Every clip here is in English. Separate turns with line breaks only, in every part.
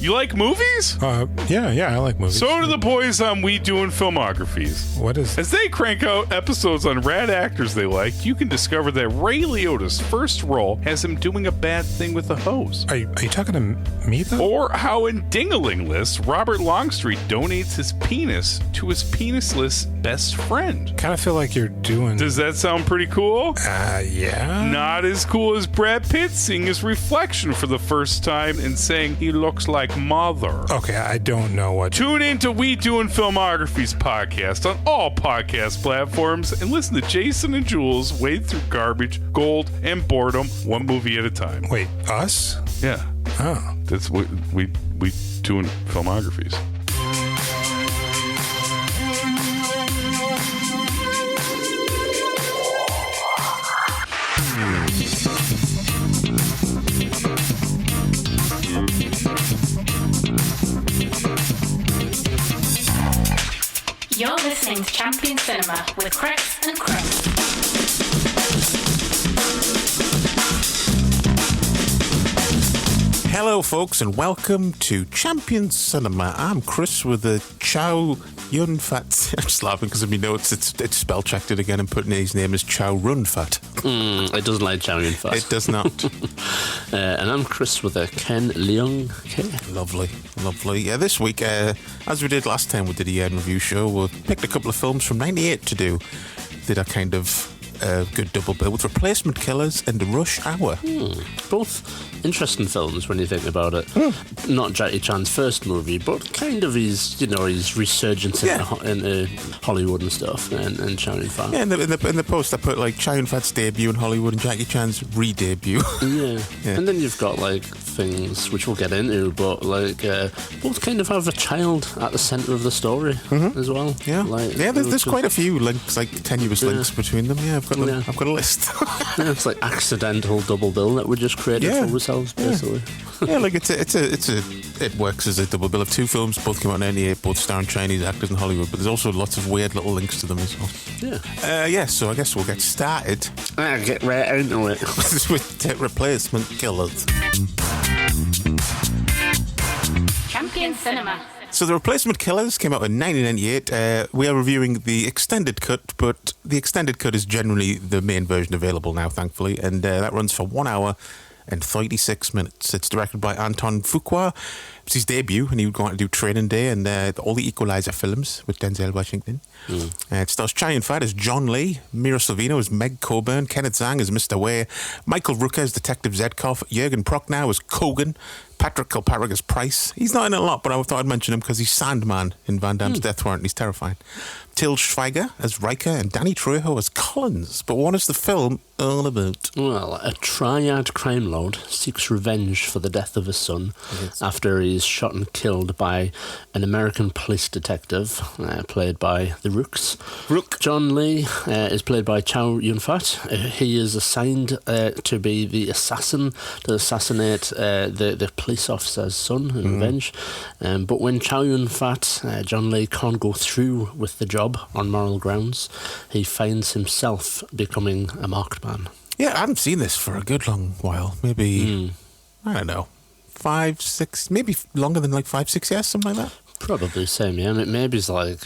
You like movies?
Yeah, I like movies.
So do the boys on We Doing Filmographies.
What is...
As they crank out episodes on rad actors they like, you can discover that Ray Liotta's first role has him doing a bad thing with a hose.
Are you talking to me, though?
Or how in Ding-a-Ling List, Robert Longstreet donates his penis to his penisless best friend.
Kind of feel like you're doing...
Does that sound pretty cool?
Yeah.
Not as cool as Brad Pitt seeing his reflection for the first time and saying he looks like Mother.
Okay, I don't know what...
Tune in to We Doing Filmography's podcast on all podcast platforms and listen to Jason and Jules wade through garbage, gold, and boredom one movie at a time.
Wait, us?
Yeah.
Oh.
That's what we doing filmographies.
You're listening to Champion Cinema with Chris and Chris.
Hello, folks, and welcome to Champion Cinema. I'm Chris with the Chow Yun Fat. I'm just laughing because in my notes it's spell checked it again and putting his name as Chow Run Fat.
It doesn't like Chow Yun Fat.
It does not.
And I'm Chris with a Ken Leung. Okay.
Lovely. Yeah, this week, as we did last time we did a year in review show, we picked a couple of films from '98 to do. Did a kind of good double bill with Replacement Killers and Rush Hour.
Both interesting films when you think about it. Not Jackie Chan's first movie, but kind of his resurgence into Hollywood and stuff, and Chow Yun Fat.
Yeah, in the post I put like Chow Yun Fat's debut in Hollywood and Jackie Chan's re-debut.
Yeah. And then you've got like things which we'll get into, but like both kind of have a child at the centre of the story as well.
Yeah, there's quite a few links, like tenuous links between them. Yeah, I've got a list.
Yeah, it's like accidental double bill that we just created for ourselves, basically.
Yeah, like it works as a double bill of two films, both came out in '98, both starring Chinese actors in Hollywood, but there's also lots of weird little links to them as well.
Yeah.
So I guess we'll get started.
Get right into it.
with Replacement Killers.
Champion Cinema.
So The Replacement Killers came out in 1998. We are reviewing the extended cut, but the extended cut is generally the main version available now, thankfully, and that runs for 1 hour and 36 minutes. It's directed by Anton Fuqua. It's his debut, and he would go on to do Training Day and all the Equalizer films with Denzel Washington. It stars Chow Yun Fat as John Lee, Mira Sorvino as Meg Coburn, Kenneth Zhang as Mr. Wei, Michael Rooker as Detective Zedkov, Jürgen Prochnow as Kogan, Patrick Kilpatrick as Price. He's not in it a lot, but I thought I'd mention him because he's Sandman in Van Damme's Death Warrant, and he's terrifying. Till Schweiger as Riker and Danny Trejo as Collins. But what is the film all about?
Well, a triad crime lord seeks revenge for the death of his son after he is shot and killed by an American police detective played by the Rooks. John Lee is played by Chow Yun Fat. He is assigned to be the assassin to assassinate the police officer's son in revenge. But when Chow Yun Fat, John Lee, can't go through with the job on moral grounds, he finds himself becoming a marked man.
Yeah, I haven't seen this for a good long while. Maybe, I don't know, 5, 6, maybe longer than like 5, 6 years, something like that.
Probably same, yeah. Maybe it's like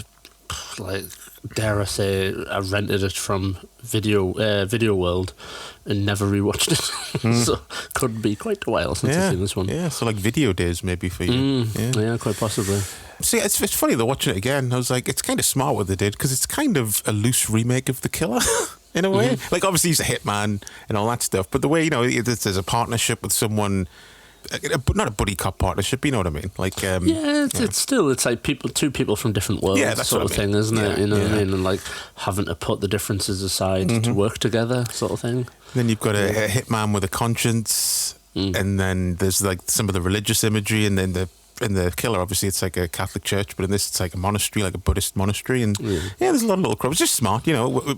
dare I say, I rented it from Video World and never rewatched it. So could be quite a while since I've seen this one.
Yeah, so like video days maybe for you.
Yeah, quite possibly.
See, it's funny though, watching it again, I was like, it's kind of smart what they did, because it's kind of a loose remake of The Killer, in a way. Like, obviously he's a hitman and all that stuff, but the way, there's a partnership with someone, not a buddy cop partnership, you know what I mean? Like,
it's like two people from different worlds,
that's
sort of thing, isn't it? You know what I mean? And like having to put the differences aside to work together, sort of thing.
Then you've got a hitman with a conscience, and then there's like some of the religious imagery, and then in the Killer, obviously, it's like a Catholic church, but in this, it's like a monastery, like a Buddhist monastery, and there's a lot of little crap. It's just smart,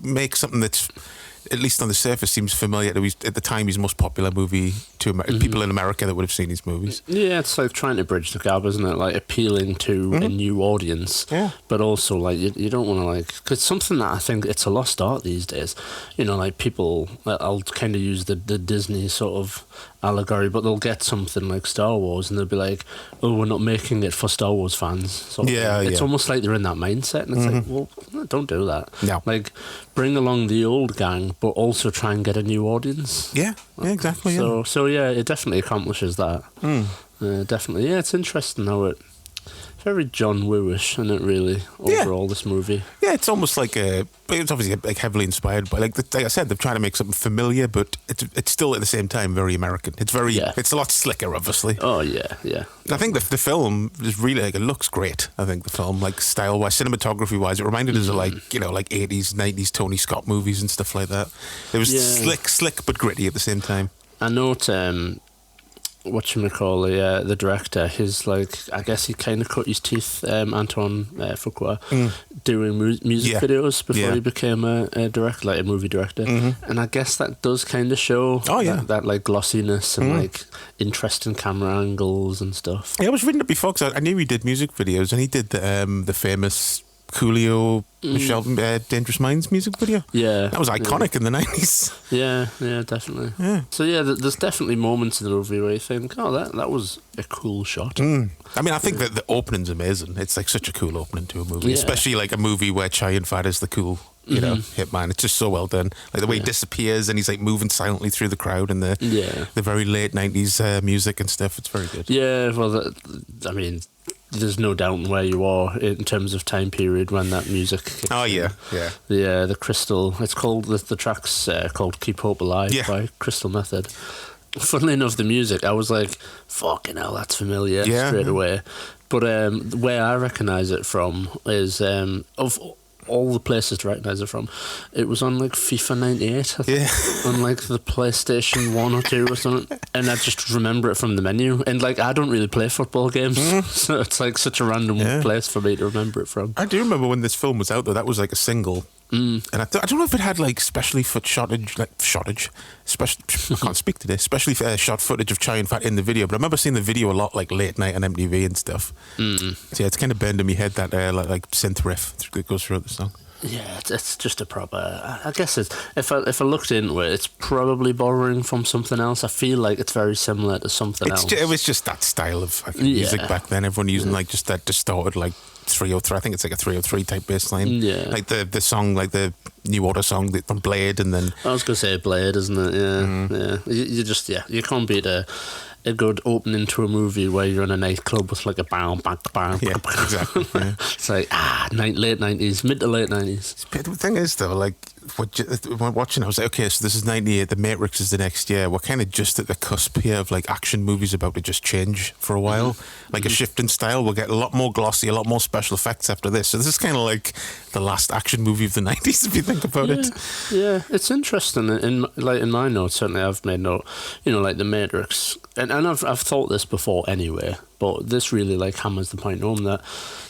make something that's at least on the surface, seems familiar to at the time his most popular movie to people in America that would have seen his movies.
Yeah, it's like trying to bridge the gap, isn't it? Like appealing to a new audience, but also like you don't want to like, because something that I think it's a lost art these days. You know, like people, I'll kind of use the Disney sort of allegory, but they'll get something like Star Wars and they'll be like, oh, we're not making it for Star Wars fans. Sort of thing. It's almost like they're in that mindset, and it's like, well, no, don't do that.
No.
Like, bring along the old gang, but also try and get a new audience.
Yeah, exactly.
So yeah, it definitely accomplishes that. Definitely. Yeah, it's interesting how it... Very John Woo-ish, isn't it, really, overall, this movie? Yeah,
it's almost like it's obviously like heavily inspired by, like I said, they're trying to make something familiar, but it's still at the same time very American. It's it's a lot slicker, obviously.
Oh, yeah.
I think the film is really, like, it looks great, I think, the film, like, style-wise, cinematography-wise. It reminded us of, like, you know, like 80s, 90s Tony Scott movies and stuff like that. It was slick, but gritty at the same time.
I note... whatchamacallit, the director, his, like, I guess he kind of cut his teeth, Antoine Fuqua, doing music videos before he became a director, like a movie director. And I guess that does kind of show that like glossiness and like interesting camera angles and stuff.
Yeah, I was reading it before because I knew he did music videos, and he did the famous Coolio Michelle Dangerous Minds music video.
Yeah,
that was iconic in the 90s.
Yeah, definitely. Yeah. So yeah, there's definitely moments in the movie where you think, oh, that was a cool shot.
I mean, I think that the opening's amazing. It's like such a cool opening to a movie, especially like a movie where Chow Yun-fat is the cool, you know, hitman. It's just so well done. Like the way he disappears and he's like moving silently through the crowd and the very late 90s music and stuff. It's very good.
Yeah, well, I mean, there's no doubt where you are in terms of time period when that music kicks in. The Crystal, it's called, the track's called Keep Hope Alive by Crystal Method. Funnily enough, the music, I was like, fucking hell, that's familiar straight away. But where I recognise it from is, of all the places to recognise it from, it was on like FIFA 98, I think, on like the PlayStation 1 or 2 or something, and I just remember it from the menu, and like I don't really play football games, so it's like such a random place for me to remember it from.
I do remember when this film was out though, that was like a single, and I don't know if it had like specially for shottage, I can't speak today, specially shot footage of Chow Yun-fat in the video, but I remember seeing the video a lot like late night on MTV and stuff. So yeah, it's kind of burned in my head, that like synth riff that goes throughout the song.
Yeah, it's just a proper... I guess it's, if I looked into it, it's probably borrowing from something else. I feel like it's very similar to something else.
It was just that style of music back then. Everyone using like just that distorted like 303. I think it's like a 303 type bass line. Yeah. Like the song, like the New Order song from Blade, and then...
I was going to say Blade, isn't it? Yeah. You just, you can't beat a good opening to a movie where you're in a nightclub with like a bang.
Yeah, exactly. Yeah.
It's like, late 90s, mid to late 90s.
But the thing is, though, like, when watching, I was like, okay, so this is 98, The Matrix is the next year. We're kind of just at the cusp here of like action movies about to just change for a while. Like a shift in style. We'll get a lot more glossy, a lot more special effects after this. So this is kind of like the last action movie of the 90s, if you think about it.
Yeah, it's interesting. In my notes, certainly I've made note, like The Matrix, and I've thought this before anyway, but this really like hammers the point home that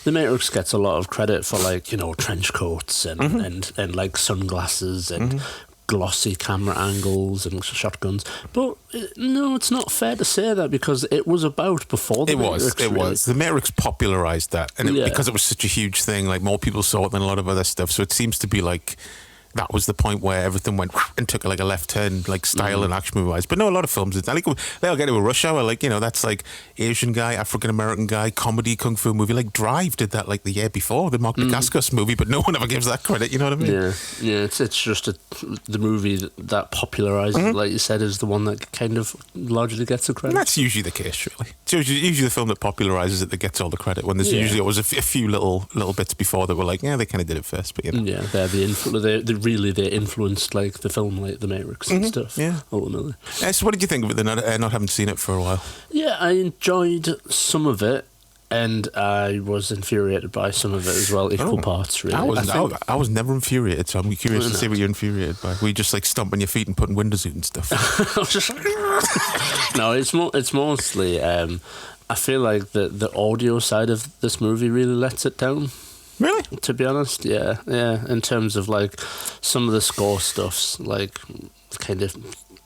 The Matrix gets a lot of credit for like, trench coats and like sunglasses and glossy camera angles and shotguns. But no, it's not fair to say that, because it was about before The Matrix.
It was. The Matrix popularized that, and because it was such a huge thing, like more people saw it than a lot of other stuff. So it seems to be like that was the point where everything went and took like a left turn, like style and action movie wise. But no, a lot of films did that. Like, they'll get to a Rush Hour, like, that's like Asian guy, African American guy, comedy kung fu movie. Like Drive did that like the year before, the Mark Dacascos movie, but no one ever gives that credit. You know what I mean?
Yeah. It's just the movie that popularized it, like you said, is the one that kind of largely gets the credit. And
that's usually the case, really. It's usually the film that popularizes it that gets all the credit. When there's usually always a few little bits before that were like, they kind of did it first, but
Yeah, they influenced like the film, like The Matrix and stuff. Yeah, ultimately.
So, what did you think of it? Not having seen it for a while.
Yeah, I enjoyed some of it, and I was infuriated by some of it as well. Equal parts, really.
I was never infuriated, so I'm curious to see what you're infuriated by. Were you just like stomping your feet and putting windows out and stuff?
I was just like, no, it's mostly. I feel like the audio side of this movie really lets it down.
Really?
To be honest, yeah. In terms of like some of the score stuff's like kind of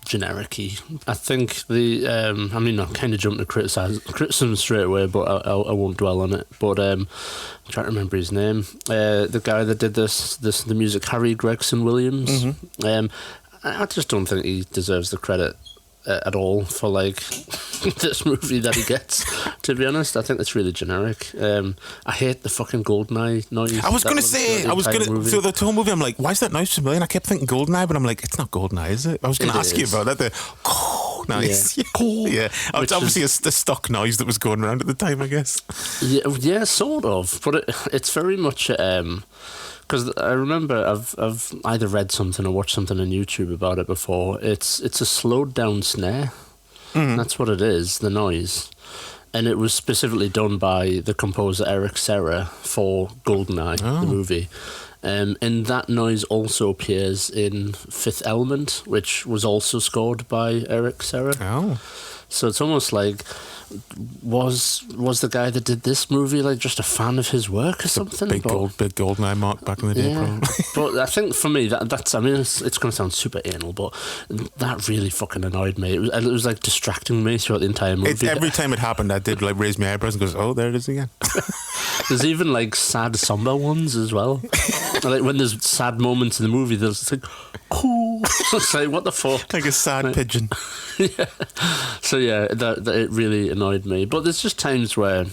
generic-y. I think I'm kind of jumping to criticism straight away, but I won't dwell on it. But I'm trying to remember his name. The guy that did the music, Harry Gregson Williams. I just don't think he deserves the credit at all for like this movie that he gets. To be honest, I think it's really generic. I hate the fucking GoldenEye noise.
I was going to say, through the whole movie, I'm like, why is that noise familiar? And I kept thinking GoldenEye, but I'm like, it's not GoldenEye, is it? I was going to ask you about that. Nice. Yeah. It's obviously a stock noise that was going around at the time, I guess.
Yeah, sort of. But it's very much... because I remember I've either read something or watched something on YouTube about it before. It's a slowed down snare. That's what it is, the noise. And it was specifically done by the composer Eric Serra for GoldenEye, the movie. And that noise also appears in Fifth Element, which was also scored by Eric Serra.
Oh.
So it's almost like, was the guy that did this movie like just a fan of his work or something?
Big GoldenEye mark back in the day, probably.
But I think for me, that's I mean, it's going to sound super anal, but that really fucking annoyed me. It was like distracting me throughout the entire movie.
Every time it happened, I did like raise my eyebrows and goes, oh, there it is again.
There's even like sad somber ones as well. Like when there's sad moments in the movie, there's like, oh, it's like, what the fuck?
Like a sad pigeon.
Yeah. So yeah, that it really annoyed me. But there's just times where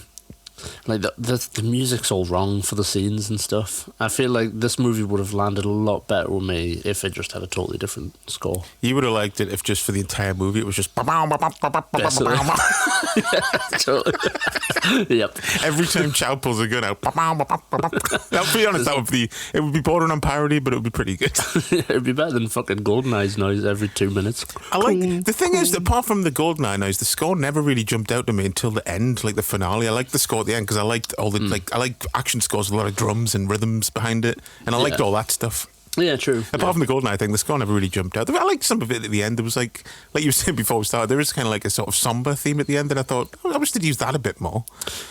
like the music's all wrong for the scenes and stuff. I feel like this movie would have landed a lot better with me if it just had a totally different score.
You would have liked it if just for the entire movie it was just
Basically. Yeah, totally. Yep.
Every time Chow pulls a gun out, I'll be honest, it would be bordering on parody, but it would be pretty good.
It'd be better than fucking GoldenEye's noise every 2 minutes.
The thing is, apart from the GoldenEye noise, the score never really jumped out to me until the end, like the finale. I liked the score at the end because I liked all the I like action scores with a lot of drums and rhythms behind it, and I liked all that stuff.
Yeah, true.
Apart from the GoldenEye thing, the score never really jumped out. I liked some of it at the end. There was like you were saying before we started, there is kind of like a sort of somber theme at the end, and I thought, I wish they'd use that a bit more.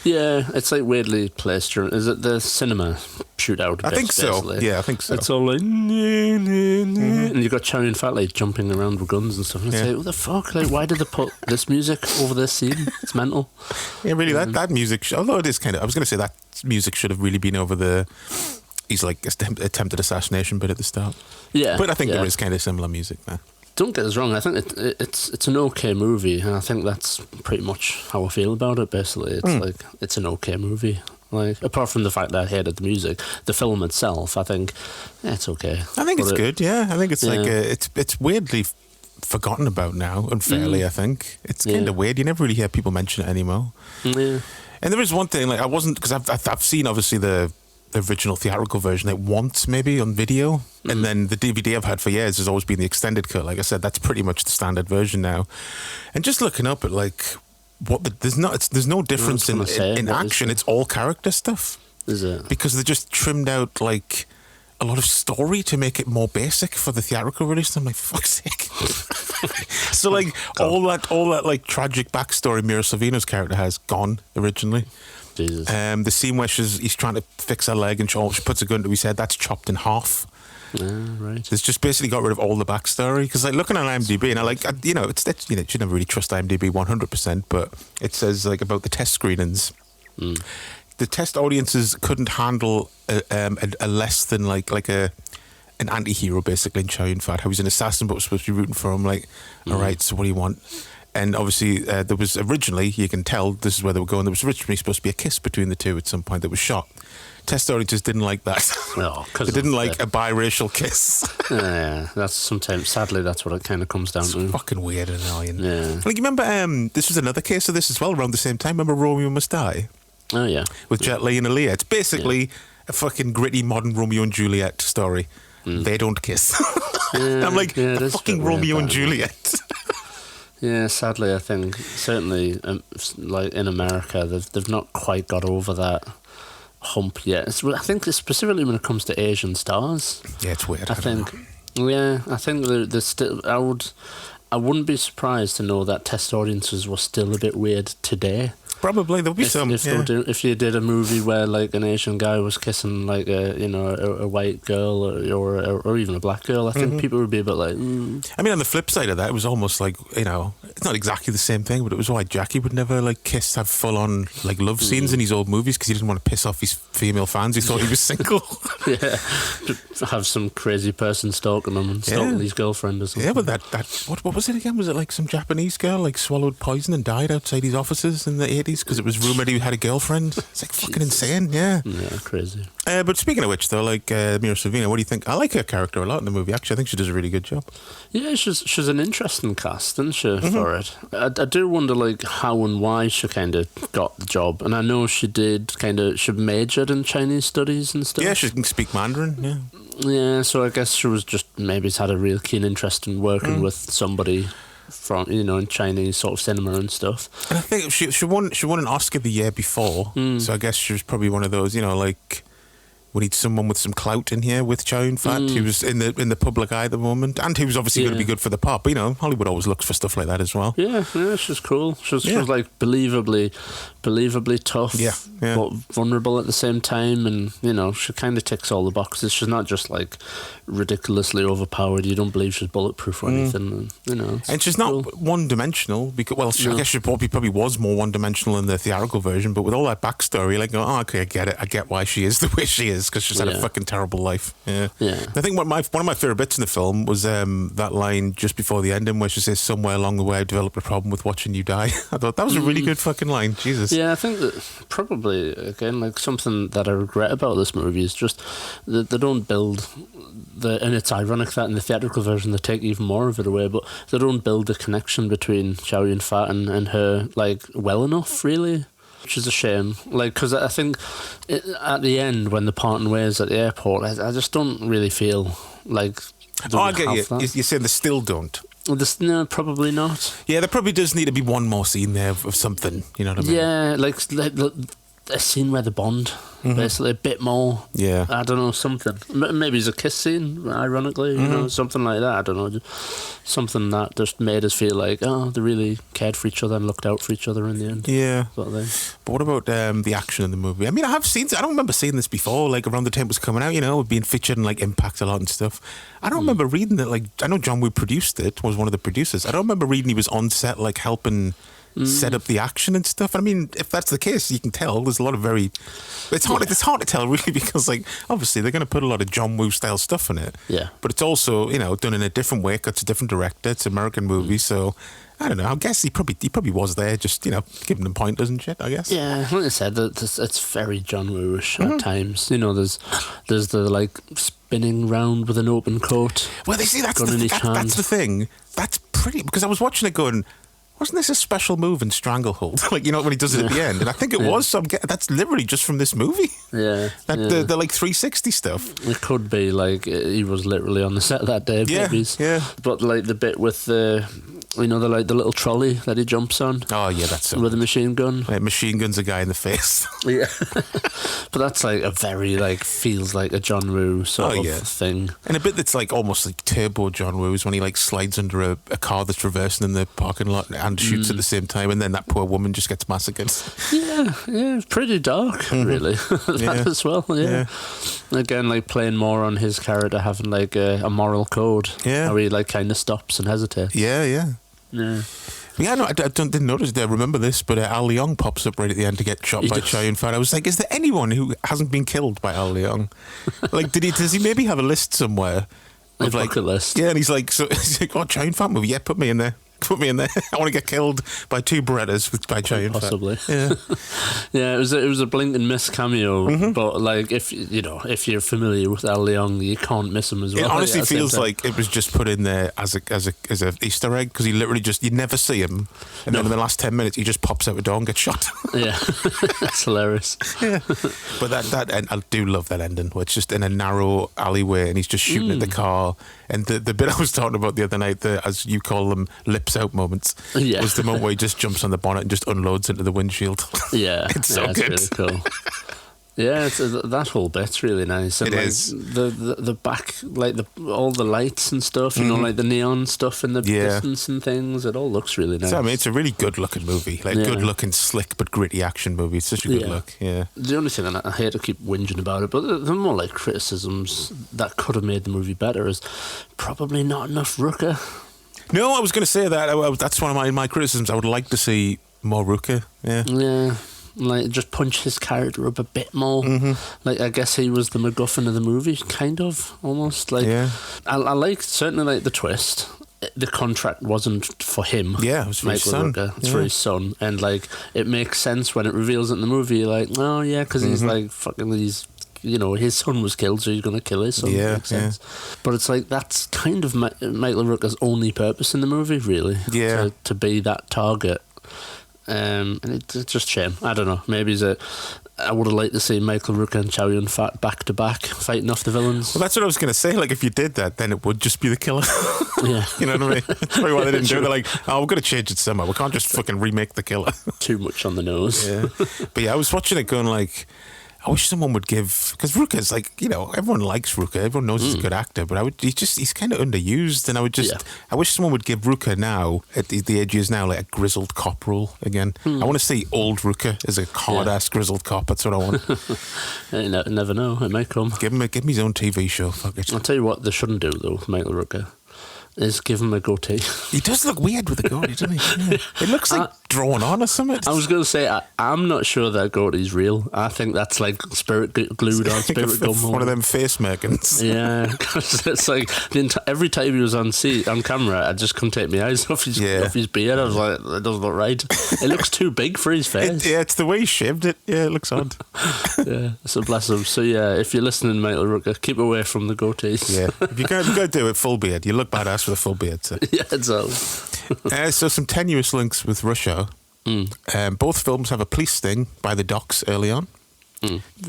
Yeah, it's like weirdly placed during. Is it the cinema shootout?
I think so.
Basically?
Yeah, I think so.
It's all like, and you've got Chow Yun-fat like jumping around with guns and stuff. And it's like, what the fuck? Like, why did they put this music over this scene? It's mental.
Yeah, really, that music, although it is kind of, I was going to say that music should have really been over the... He's like attempted assassination bit at the start. Yeah. But I think there is kind of similar music there.
Don't get us wrong, I think it's an okay movie, and I think that's pretty much how I feel about it, basically. It's like, it's an okay movie. Like, apart from the fact that I hated the music, the film itself, I think it's okay.
I think it's good, yeah. I think it's like, it's weirdly forgotten about now, unfairly, I think. It's kind of weird. You never really hear people mention it anymore.
Yeah.
And there is one thing, like, I wasn't, because I've seen, obviously, the original theatrical version like once maybe on video, and then the DVD I've had for years has always been the extended cut. Like I said, that's pretty much the standard version now. And just looking up at like there's no difference in action. It's all character stuff.
Is it?
Because they just trimmed out like a lot of story to make it more basic for the theatrical release. I'm like, for fuck's sake. So like all that like tragic backstory Mira Sorvino's character has gone originally.
Jesus.
The scene where he's trying to fix her leg and she puts a gun to his head, that's chopped in half.
Right.
It's just basically got rid of all the backstory. Because like looking at IMDb, and you should never really trust IMDb 100%, but it says like about the test screenings. The test audiences couldn't handle a less than like an anti-hero basically in Chow Yun-fat, how he's an assassin but was supposed to be rooting for him. Like, all right, so what do you want? And obviously, there was originally, you can tell this is where they were going, there was originally supposed to be a kiss between the two at some point that was shot. Test audiences didn't like that.
No,
they didn't like a biracial kiss.
Yeah, that's sometimes, sadly, that's what it kind of comes down to.
Fucking weird and annoying.
Yeah.
Like, you remember, this was another case of this as well around the same time. Remember Romeo Must Die?
Oh, yeah.
With Jet Li and Aaliyah. It's basically a fucking gritty modern Romeo and Juliet story. They don't kiss. I'm like, fucking Romeo and Juliet.
Yeah, sadly, I think certainly, like in America, they've not quite got over that hump yet. I think specifically when it comes to Asian stars.
Yeah, it's weird.
I think they're still. I wouldn't be surprised to know that test audiences were still a bit weird today.
Probably there'll be some.
If you did a movie where like an Asian guy was kissing like a white girl or even a black girl, I think people would be a bit like.
I mean, on the flip side of that, it was almost like it's not exactly the same thing, but it was why Jackie would never like have full on like love scenes in his old movies because he didn't want to piss off his female fans. He thought he was single.
Yeah, have some crazy person stalking him and stalking his girlfriend or something.
Yeah, but that what was it again? Was it like some Japanese girl like swallowed poison and died outside his offices in the 80s because it was rumoured he had a girlfriend? It's like fucking insane, yeah.
Yeah, crazy.
But speaking of which, though, like Mira Sorvino, what do you think? I like her character a lot in the movie. Actually, I think she does a really good job.
Yeah, she's an interesting cast, isn't she, for it? I do wonder, like, how and why she kind of got the job. And I know she majored in Chinese studies and stuff.
Yeah, she can speak Mandarin, yeah.
Yeah, so I guess she was just maybe had a real keen interest in working with somebody from in Chinese sort of cinema and stuff.
And I think she won an Oscar the year before, so I guess she was probably one of those, like we need someone with some clout in here with Chow Yun-fat. He was in the public eye at the moment, and he was obviously going to be good for the part. But Hollywood always looks for stuff like that as well.
Yeah, she's cool. She was like believably tough, but vulnerable at the same time, and she kind of ticks all the boxes. She's not just like ridiculously overpowered. You don't believe she's bulletproof or anything, and she's not one-dimensional because I guess she probably was more one-dimensional in the theatrical version. But with all that backstory, like, okay, I get it. I get why she is the way she is because she's had a fucking terrible life. Yeah. I think one of my favorite bits in the film was that line just before the ending where she says, "Somewhere along the way, I developed a problem with watching you die." I thought that was a really good fucking line. Jesus. Yeah, I think that probably again like something that I regret about this movie is just that they don't build and it's ironic that in the theatrical version they take even more of it away, but they don't build the connection between Chow Yun-fat and her like well enough, really. Which is a shame, like, because I think at the end when they're parting ways at the airport, I just don't really feel like.
I get you. You're saying they still don't.
No, probably not.
Yeah, there probably does need to be one more scene there of something. You know what I mean?
Yeah, like a scene where they bond, basically a bit more.
Yeah,
I don't know, something. Maybe it's a kiss scene, ironically, something like that. I don't know, just something that just made us feel like, oh, they really cared for each other and looked out for each other in the end.
Yeah.
Sort of thing.
But what about the action in the movie? I mean, I don't remember seeing this before, like around the time it was coming out, being featured in like Impact a lot and stuff. I don't remember reading that, like, I know John Woo produced it, was one of the producers. I don't remember reading he was on set, like, helping set up the action and stuff. I mean, if that's the case, you can tell there's a lot of it's hard to tell really because like obviously they're going to put a lot of John Woo style stuff in it.
Yeah. But
it's also done in a different way. It's a different director. It's an American movie, so I don't know. I guess he probably was there, just giving them pointers and shit. I guess.
Yeah, like I said, it's very John Woo-ish at times. There's the like spinning round with an open coat.
Well, they see that's the thing. That's pretty because I was watching it going, wasn't this a special move in Stranglehold? Like, when he does it at the end. And I think it was. So that's literally just from this movie.
Yeah.
The like 360 stuff.
It could be like he was literally on the set that day.
Yeah.
Yeah. But like the bit with the little trolley that he jumps on.
Oh yeah, that's so
with a machine gun.
Like, machine guns a guy in the face.
Yeah. But that's like a very feels like a John Woo sort of thing.
And a bit that's like almost like turbo John Woo is when he like slides under a car that's reversing in the parking lot and shoots at the same time, and then that poor woman just gets massacred.
Yeah, pretty dark, really. That as well. Yeah. Again, like playing more on his character having like a moral code.
Yeah.
How he like kind of stops and hesitates.
Yeah.
Yeah,
no, I didn't notice. I remember this, but Al Leong pops up right at the end to get shot by Chow Yun-fat. I was like, is there anyone who hasn't been killed by Al Leong? Like, does he maybe have a list somewhere?
A bucket list.
Yeah, and he's like, oh, Chow Yun-fat movie, yeah, put me in there. I want to get killed by two Berettas by Chow Yun-fat.
Possibly.
Yeah.
Yeah, it was a blink and miss cameo, but like if you're familiar with Al Leong, you can't miss him as well.
It honestly feels like it was just put in there as a Easter egg because he literally you never see him, and then in the last 10 minutes he just pops out a door and gets shot.
Yeah, that's hilarious.
Yeah, but that and I do love that ending where it's just in a narrow alleyway and he's just shooting at the car. And the bit I was talking about the other night, as you call them, lips out moments, was the moment where he just jumps on the bonnet and just unloads into the windshield.
Yeah,
it's so good.
It's really cool. Yeah, that whole bit's really nice. And
It
like,
is.
the back, like all the lights and stuff, you know, like the neon stuff in the distance and things. It all looks really nice.
So, I mean, it's a really good-looking movie. Like, good-looking, slick but gritty action movie. It's such a good look, yeah.
The only thing, and I hate to keep whinging about it, but the more like criticisms that could have made the movie better is probably not enough Rooker.
No, I was going to say that. That's one of my criticisms. I would like to see more Rooker, yeah.
Yeah. Like, just punch his character up a bit more. Like, I guess he was the MacGuffin of the movie, kind of, almost. Like, I like, certainly like the twist. The contract wasn't for him.
Yeah, it was for his son.
Rooker. It's for his son. And, like, it makes sense when it reveals it in the movie. You're like, oh, yeah, because he's like, fucking, you know, his son was killed, so he's going to kill his son.
Yeah,
makes sense. But it's like, that's kind of Michael Rooker's only purpose in the movie, really.
Yeah.
To be that target. And it's just shame. I don't know. Maybe I would have liked to see Michael Rooker and Chow Yun-fat back to back fighting off the villains.
Well, that's what I was going to say. Like, if you did that, then it would just be the killer.
Yeah.
You know what I mean? That's probably why they didn't do it. They're like, oh, we've got to change it somehow. We can't just fucking remake the killer.
Too much on the nose.
Yeah. But yeah, I was watching it going like, I wish someone would give, because Rooker's like, you know, everyone likes Rooker, everyone knows he's a good actor, but he's kind of underused, and I wish someone would give Rooker now, at the age he is now, like a grizzled cop role again. I want to see old Rooker as a hard-ass grizzled cop, that's what I want.
You never know, it might come.
Give him his own TV show, fuck it.
I'll tell you what they shouldn't do, though, Michael Rooker, is give him a goatee.
He does look weird with the goatee, doesn't he? Yeah. It looks like drawn on or something.
I was going to say, I'm not sure that goatee's real. I think that's like spirit glued on, spirit gum.
One of them face makings.
Yeah, because it's like every time he was on camera, I just couldn't take my eyes off his beard. I was like, that doesn't look right. It looks too big for his face.
It's the way he shaved it. Yeah, it looks odd.
Yeah, so bless him. So yeah, if you're listening, Michael Rooker, keep away from the goatees.
Yeah, if you got to do it full beard, you look badass with a full beard. So.
Yeah, exactly.
So some tenuous links with Russia. Both films have a police sting by the docks early on.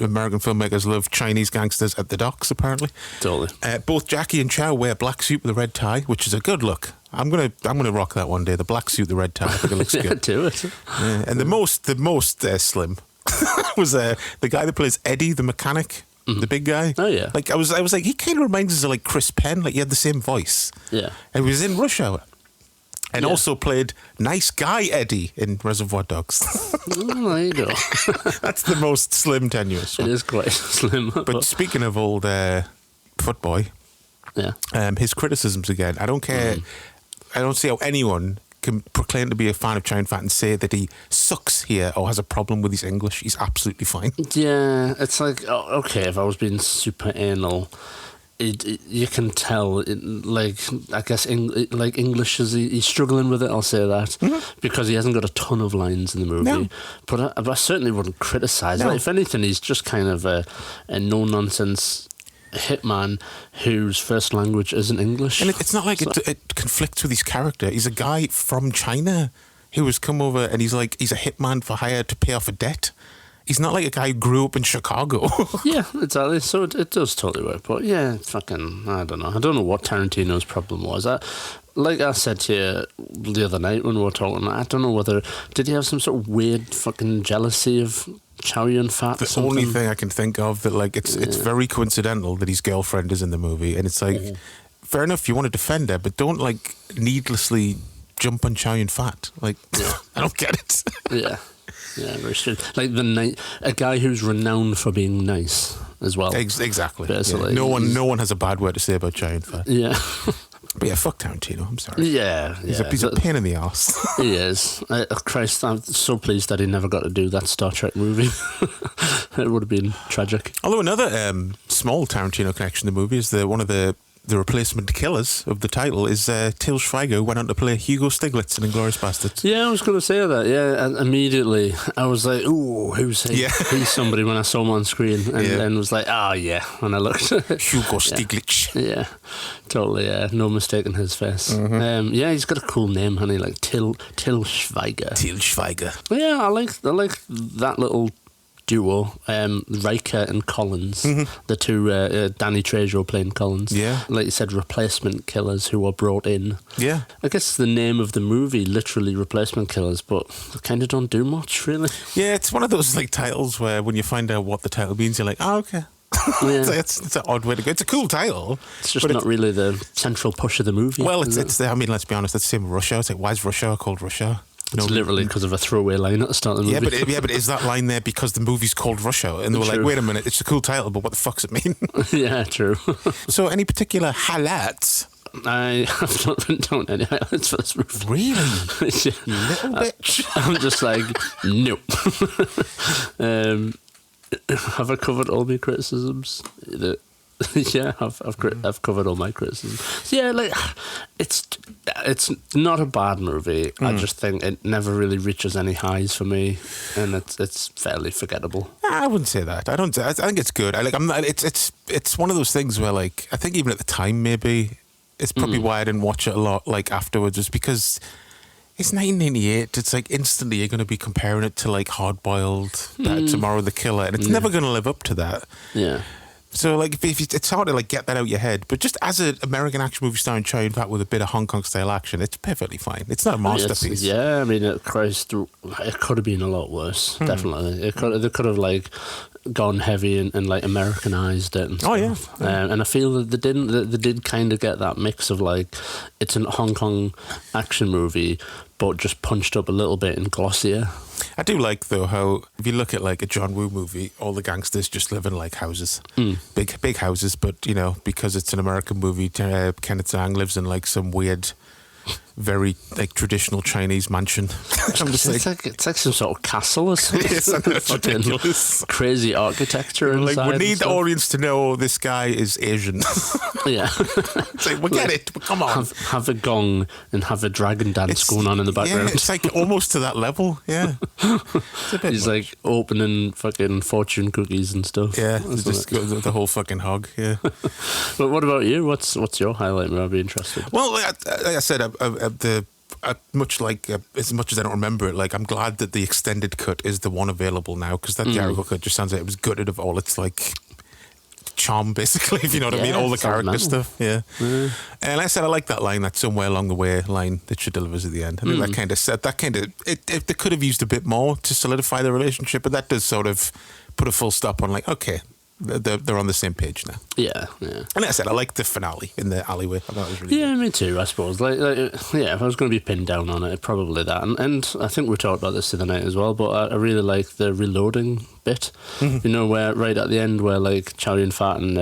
American filmmakers love Chinese gangsters at the docks, apparently.
Totally.
Both Jackie and Chow wear a black suit with a red tie, which is a good look. I'm gonna rock that one day. The black suit, the red tie. I think it looks good.
Do it.
And the most slim was the guy that plays Eddie, the mechanic. The big guy.
Oh yeah.
Like I was like, he kind of reminds us of like Chris Penn. Like he had the same voice.
Yeah.
And he was in Rush Hour. And also played Nice Guy Eddie in Reservoir Dogs.
There you go.
That's the most slim, tenuous one.
It is quite slim.
But speaking of old footboy, his criticisms again, I don't care. I don't see how anyone can proclaim to be a fan of Chow Yun-fat and say that he sucks here or has a problem with his English. He's absolutely fine.
Yeah, it's like, okay, if I was being super anal, you can tell, like, I guess, English, he's struggling with it, I'll say that, because he hasn't got a ton of lines in the movie. No. But I certainly wouldn't criticise it. If anything, he's just kind of a no-nonsense hitman whose first language isn't English.
And it's not like it conflicts with his character. He's a guy from China who has come over and he's a hitman for hire to pay off a debt. He's not like a guy who grew up in Chicago. Yeah,
exactly. So it does totally work. But yeah, fucking, I don't know. I don't know what Tarantino's problem was. Like I said to you the other night when we were talking, I don't know did he have some sort of weird fucking jealousy of Chow Yun-fat?
The only thing I can think of that, like, it's very coincidental that his girlfriend is in the movie, and it's like, fair enough, you want to defend her, but don't, like, needlessly jump on Chow Yun-fat. Like, I don't get it.
Yeah. Yeah, very strange. Like a guy who's renowned for being nice as well.
Exactly.
Basically,
no one has a bad word to say about Chow Yun-fat.
Yeah.
But yeah, fuck Tarantino. I'm sorry.
Yeah,
he's a pain in the arse.
He is. Christ, I'm so pleased that he never got to do that Star Trek movie. It would have been tragic.
Although another small Tarantino connection to the movie is one of the replacement killers of the title is Til Schweiger, who went on to play Hugo Stiglitz in Inglourious Basterds.
Yeah, I was going to say that. Yeah, and immediately I was like, "Ooh, who's he?" Yeah. He's somebody when I saw him on screen, and was like, "Oh yeah." When I looked,
Hugo Stiglitz.
Yeah, totally. Yeah, no mistaking his face. Mm-hmm. Yeah, he's got a cool name, honey, like Til Schweiger.
Til Schweiger.
Yeah, I like that little duo, Riker and Collins, the two, Danny Trejo playing Collins.
Yeah.
Like you said, replacement killers who were brought in.
Yeah.
I guess the name of the movie, literally replacement killers, but they kind of don't do much, really.
Yeah, it's one of those like titles where when you find out what the title means, you're like, oh, okay.
Yeah.
it's an odd way to go. It's a cool title.
It's just not really the central push of the movie.
Well, I mean, let's be honest, it's the same with Rush Hour. It's like, why is Rush Hour called Rush Hour?
It's literally because of a throwaway line at the start of the movie.
But is that line there because the movie's called Rush Hour? And they were like, wait a minute, it's a cool title, but what the fuck's it mean?
Yeah, true.
So, any particular highlights?
I have not written down any highlights for this movie.
Really?
Yeah.
You little bitch.
I'm just like, nope. Have I covered all my criticisms? Yeah, I've covered all my criticisms. So yeah, like it's not a bad movie. I just think it never really reaches any highs for me, and it's fairly forgettable.
I wouldn't say that. I think it's good. It's one of those things where, like, I think even at the time, maybe it's probably why I didn't watch it a lot. Like afterwards, just because it's 1998. It's like instantly you're going to be comparing it to like Hard Boiled, Tomorrow the Killer, and it's never going to live up to that.
Yeah.
So, like, it's hard to, like, get that out of your head. But just as an American action movie starring Chow Yun-fat with a bit of Hong Kong-style action, it's perfectly fine. It's not a masterpiece.
I mean, Christ, it could have been a lot worse, definitely. They could have, like, gone heavy and like, Americanized it and stuff.
Oh, yeah.
And I feel that they did kind of get that mix of, like, it's a Hong Kong action movie, but just punched up a little bit and glossier.
I do like, though, how if you look at, like, a John Woo movie, all the gangsters just live in, like, houses. Big houses, but, you know, because it's an American movie, Kenneth Tsang lives in, like, some weird, very, like, traditional Chinese mansion. I'm just
it's like some sort of castle or something.
Yes, I know, it's ridiculous.
Crazy architecture
Like,
inside
we need the
stuff.
audience to know this guy is Asian.
Yeah.
It's like, we get it, but come on.
Have a gong and have a dragon dance going on in the background.
Yeah, it's like almost to that level, yeah. It's a bit
He's
much.
like opening fucking fortune cookies and stuff.
Yeah,
That's
just
what
the whole fucking hog, yeah.
But what about you? What's your highlight? I'd be interested.
Well, like I said, as much as I don't remember it, like, I'm glad that the extended cut is the one available now, because that Jericho cut just sounds like it was gutted of all its, like, charm, basically, if you know what I mean, all the character stuff, yeah. And like I said, I like that line, that somewhere along the way line that she delivers at the end. I think they could have used a bit more to solidify the relationship, but that does sort of put a full stop on, like, okay, they're on the same page now.
Yeah.
And like I said, I like the finale in the alleyway. I thought it was really good.
Me too, I suppose. Like, if I was going to be pinned down on it, probably that. And I think we talked about this the other night as well, but I really like the reloading bit. You know, where right at the end where, like, Chow Yun-fat and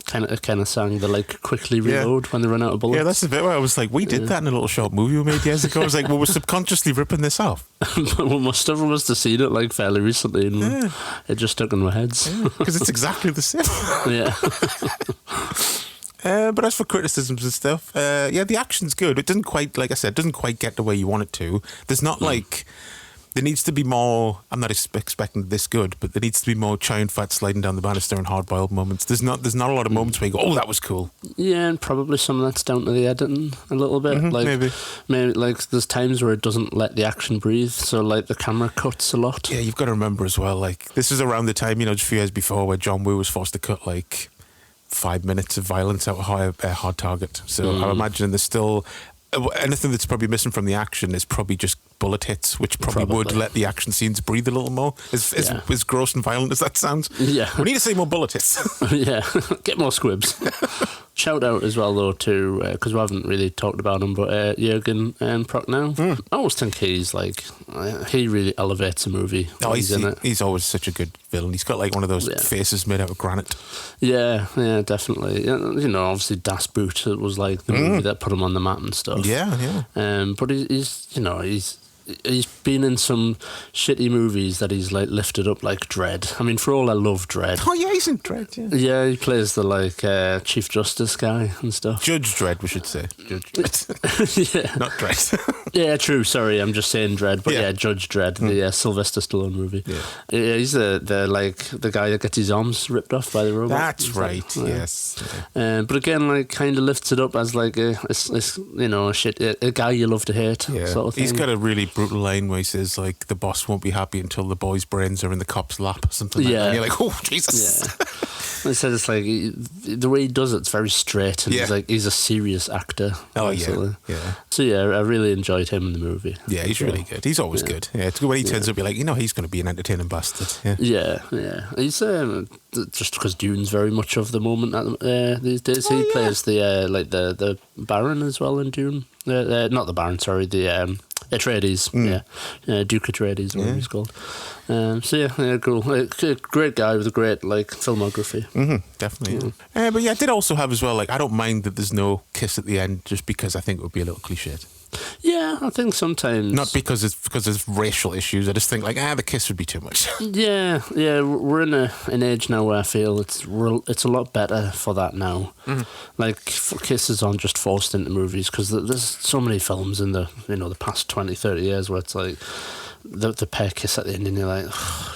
Kenneth Tsang, they, like, quickly reload when they run out of bullets.
Yeah, that's the bit where I was like, we did that in a little short movie we made years ago. I was like, well, we're subconsciously ripping this off.
Well, most of us have seen it, like, fairly recently, and it just stuck in our heads.
Because it's exactly the same.
Yeah.
But as for criticisms and stuff, the action's good. It doesn't quite, like I said, doesn't quite get the way you want it to. There's not like... There needs to be more... I'm not expecting this good, but there needs to be more Chow Yun-fat sliding down the banister and hard-boiled moments. There's not a lot of moments where you go, oh, that was cool.
Yeah, and probably some of that's down to the editing a little bit. Like maybe like there's times where it doesn't let the action breathe, so like the camera cuts a lot.
Yeah, you've got to remember as well, like, this is around the time, you know, just a few years before, where John Woo was forced to cut, like, 5 minutes of violence out of Hard Target. So I'm imagining there's still... Anything that's probably missing from the action is probably just bullet hits, which probably would let the action scenes breathe a little more. As gross and violent as that sounds.
Yeah.
We need to see more bullet hits.
Yeah, get more squibs. Shout out as well, though, to, because we haven't really talked about him, but Jürgen Prochnow. I always think he's like, he really elevates a movie.
Oh,
in it.
He's always such a good villain. He's got like one of those faces made out of granite.
Yeah, definitely. You know, obviously Das Boot was like the movie that put him on the map and stuff.
Yeah.
But he's been in some shitty movies that he's like lifted up, like Dredd. I mean, for all I love Dredd.
Oh yeah, he's in Dredd. Yeah,
yeah, he plays the like Chief Justice guy and stuff.
Judge Dredd, we should say. Judge Dredd.
Yeah,
not Dredd.
Yeah, true. Sorry, I'm just saying Dredd, but yeah, Judge Dredd, the Sylvester Stallone movie. Yeah, he's the guy that gets his arms ripped off by the robot.
That's right. Yes.
But again, like, kind of lifts it up as like a guy you love to hate.
Yeah.
Sort of thing.
He's got a really brutal line where he says, like, the boss won't be happy until the boy's brains are in the cop's lap or something like that. And you're like, oh, Jesus.
Yeah. I said it's like, the way he does it's very straight, and he's a serious actor.
Oh,
basically.
yeah.
So, yeah, I really enjoyed him in the movie.
Yeah, he's really good. He's always good. Yeah, it's good when he turns up, you're like, he's going to be an entertaining bastard. Yeah.
He's just because Dune's very much of the moment these days. He plays the Baron as well in Dune. Not the Baron, sorry, the Atreides. Duke Atreides, whatever he's called. Cool. Great guy with a great filmography.
Definitely. But I did also have as well, I don't mind that there's no kiss at the end, just because I think it would be a little cliched.
Yeah, I think sometimes
not because of racial issues. I just think the kiss would be too much.
Yeah. We're in an age now where I feel it's a lot better for that now. Kisses aren't just forced into movies, because there's so many films in the past 20, 30 years where it's like the pair kiss at the end, and you're like,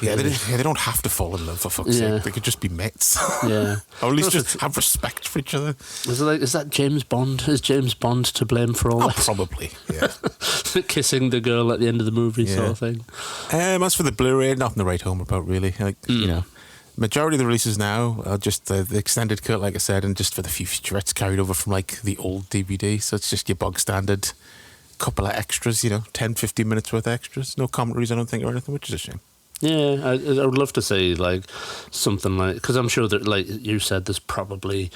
they don't have to fall in love, for fuck's sake. They could just be mates.
Yeah.
Or at least just have respect for each other.
Is that James Bond? Is James Bond to blame for all that?
Probably, yeah.
Kissing the girl at the end of the movie, sort of thing.
As for the Blu-ray, nothing to write home about, really. Majority of the releases now are just the extended cut, like I said, and just for the few featurettes carried over from the old DVD. So it's just your bog standard couple of extras, 10, 15 minutes worth of extras. No commentaries, I don't think, or anything, which is a shame.
Yeah, I would love to see something because I'm sure that, like you said, there's probably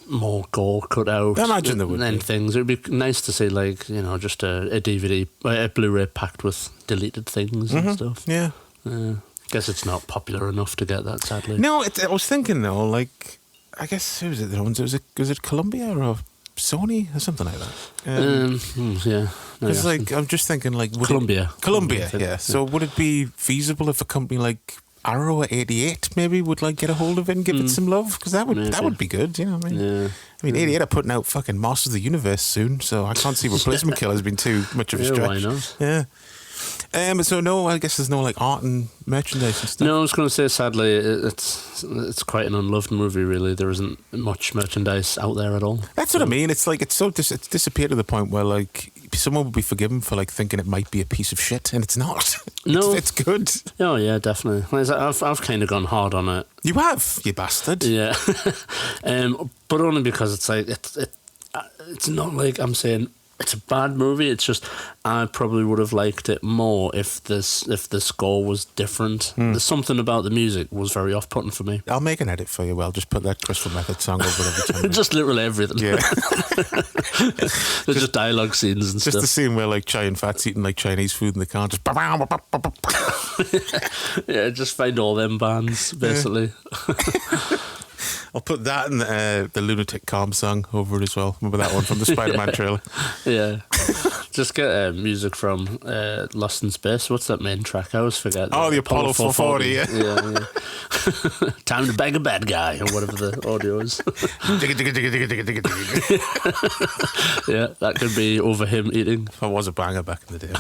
more gore cut out.
I imagine there would
and
be.
Things. It would be nice to see just a DVD, a Blu-ray packed with deleted things and stuff.
Yeah.
Guess it's not popular enough to get that, sadly.
No, I was thinking though, I guess who was it? Was it Columbia or Sony or something like that?
Yeah.
Because I'm just thinking
Columbia.
Columbia, yeah. So would it be feasible if a company like Arrow or 88 maybe would get a hold of it and give it some love? Because that would be good, you know what I mean?
Yeah.
I mean, 88 are putting out fucking Masters of the Universe soon, so I can't see Replacement Killer's been too much of a stretch.
Why not?
Yeah. So no, I guess there's no art and merchandise and stuff.
No, I was going to say, sadly, it's quite an unloved movie. Really, there isn't much merchandise out there at all.
That's what I mean. It's it's disappeared to the point where someone would be forgiven for thinking it might be a piece of shit, and it's not.
No,
it's good.
Oh yeah, definitely. I've kind of gone hard on it.
You have, you bastard.
Yeah, but only because it's not like I'm saying it's a bad movie. It's just I probably would have liked it more if the score was different. There's something about the music was very off-putting for me.
I'll make an edit for you. Well, just put that Crystal Method song over every time.
Just literally everything.
Yeah.
There's just dialogue scenes and
just
stuff.
the scene where Chai and Fat's eating Chinese food in the car. Just
yeah, just find all them bands basically.
I'll put that and the Lunatic Calm song over it as well. Remember that one from the Spider-Man trailer?
Yeah. Just get music from Lost in Space. What's that main track? I always forget.
Oh, the Apollo 440, yeah.
Yeah. Time to bag a bad guy, or whatever the audio is. Yeah, that could be over him eating.
I was a banger back in the day.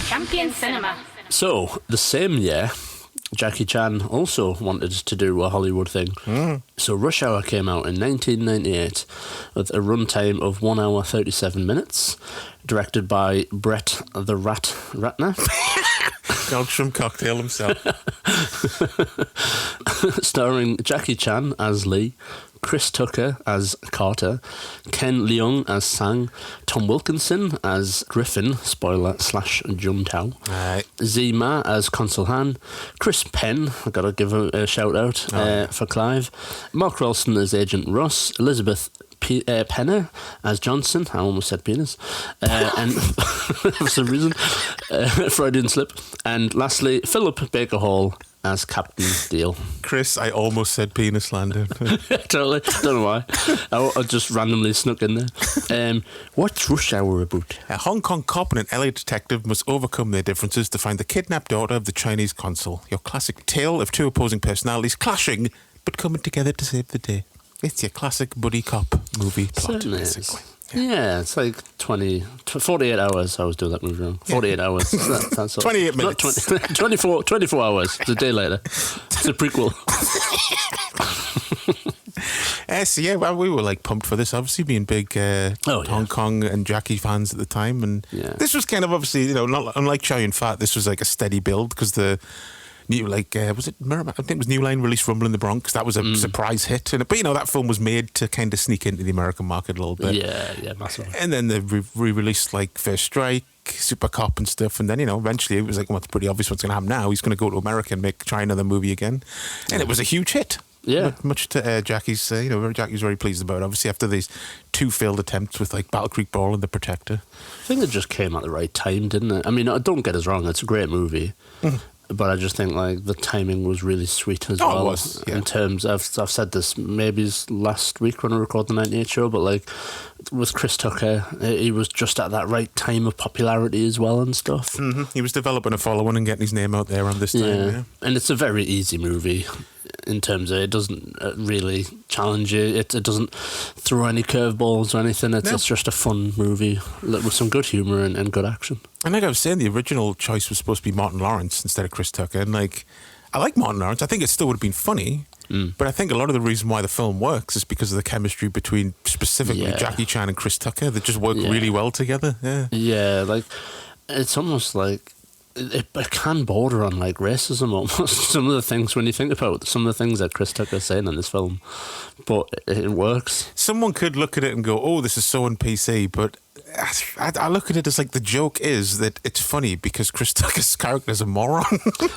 Champion Cinema.
So, the same year, Jackie Chan also wanted to do a Hollywood thing. So Rush Hour came out in 1998 with a runtime of 1 hour 37 minutes, directed by Brett the Rat Ratner.
Goldsham Cocktail himself.
Starring Jackie Chan as Lee, Chris Tucker as Carter, Ken Leung as Sang, Tom Wilkinson as Griffin, spoiler / Juntao,
Right.
Zima as Consul Han, Chris Penn, I gotta give a shout out for Clive, Mark Rolston as Agent Ross, Elizabeth Penner as Johnson, I almost said penis, and for some reason, Freudian slip, and lastly, Philip Baker Hall as Captain Deal.
Chris, I almost said penis landing.
Totally. Don't know why. I just randomly snuck in there. What's Rush Hour about?
A Hong Kong cop and an LA detective must overcome their differences to find the kidnapped daughter of the Chinese consul. Your classic tale of two opposing personalities clashing but coming together to save the day. It's your classic buddy cop movie plot,
Certainly
basically.
is. Yeah, it's like 48 hours. I was doing that movie wrong. 48 hours. That's all.
28
Not
minutes.
24 hours. It's a day later. It's a prequel.
So yeah, well, we were like pumped for this, obviously being big Hong Kong and Jackie fans at the time, and this was kind of obviously, you know, not unlike Chow Yun-fat, this was like a steady build because the new, like, was it Miramax? I think it was New Line released Rumble in the Bronx. That was a surprise hit, but you know, that film was made to kind of sneak into the American market a little bit.
Yeah, massively.
And then they re-released like First Strike, Super Cop and stuff, and then, you know, eventually it was like, well, it's pretty obvious what's going to happen now. He's going to go to America and try another movie again, and it was a huge hit.
Yeah,
much to Jackie's, you know, Jackie's very pleased about it. Obviously, after these 2 failed attempts with like Battle Creek Brawl and The Protector.
I think it just came at the right time, didn't it? I mean, don't get us wrong; it's a great movie. But I just think like the timing was really sweet as well.
It was, yeah.
In terms, I've said this maybe last week when I recorded the 98 show, but like with Chris Tucker, he was just at that right time of popularity as well and stuff.
He was developing a following and getting his name out there around this time. Yeah.
And it's a very easy movie in terms of it doesn't really challenge you. It doesn't throw any curveballs or anything. It's just a fun movie with some good humour and good action.
And like I was saying, the original choice was supposed to be Martin Lawrence instead of Chris Tucker. And like, I like Martin Lawrence. I think it still would have been funny. But I think a lot of the reason why the film works is because of the chemistry between specifically Jackie Chan and Chris Tucker. They just work really well together.
Yeah, like it's almost like it can border on like racism almost. Some of the things, when you think about some of the things that Chris Tucker's saying in this film, but it works.
Someone could look at it and go, "Oh, this is so un-PC," but I look at it as like the joke is that it's funny because Chris Tucker's character is a moron.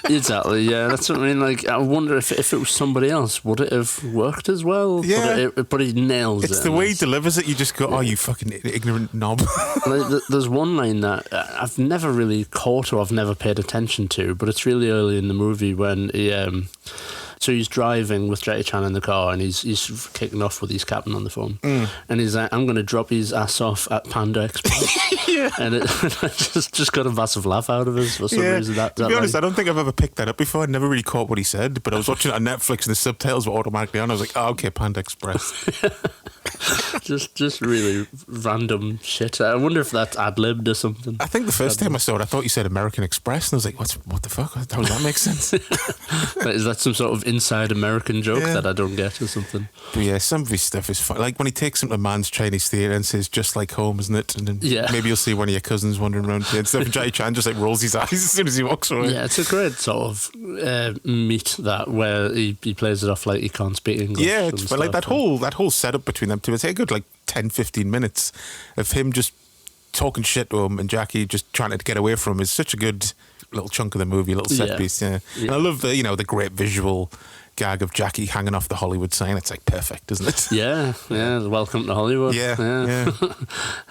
Exactly, yeah, that's what I mean. Like, I wonder if it was somebody else, would it have worked as well?
Yeah,
but he nails it.
It's the way he delivers it. You just go, "Oh, you fucking ignorant knob."
Like, there's one line that I've never really caught or I've never paid attention to, but it's really early in the movie when he. So he's driving with Jackie Chan in the car and he's kicking off with his captain on the phone. And he's like, I'm going to drop his ass off at Panda Express. And I just got a massive laugh out of us for some reason.
To be honest, I don't think I've ever picked that up before. I never really caught what he said, but I was watching it on Netflix and the subtitles were automatically on. I was like, oh, okay, Panda Express.
just really random shit. I wonder if that's ad-libbed or something.
I think the first time I saw it, I thought you said American Express, and I was like, what the fuck? How does that make sense?
Is that some sort of inside American joke that I don't get or something?
But yeah, some of his stuff is fun. Like when he takes him to Man's Chinese Theatre and says, just like home, isn't it? And then maybe you'll see one of your cousins wandering around here and stuff. And Jackie Chan just like rolls his eyes as soon as he walks away.
Yeah, it's a great sort of meet that where he plays it off like he can't speak English.
Yeah, but like that whole setup between them two, it's a good like 10-15 minutes of him just talking shit to him and Jackie just trying to get away from him is such a good little chunk of the movie, a little set piece. Yeah. And I love the great visual gag of Jackie hanging off the Hollywood sign. It's like perfect, isn't it?
Yeah. Welcome to Hollywood.
Yeah.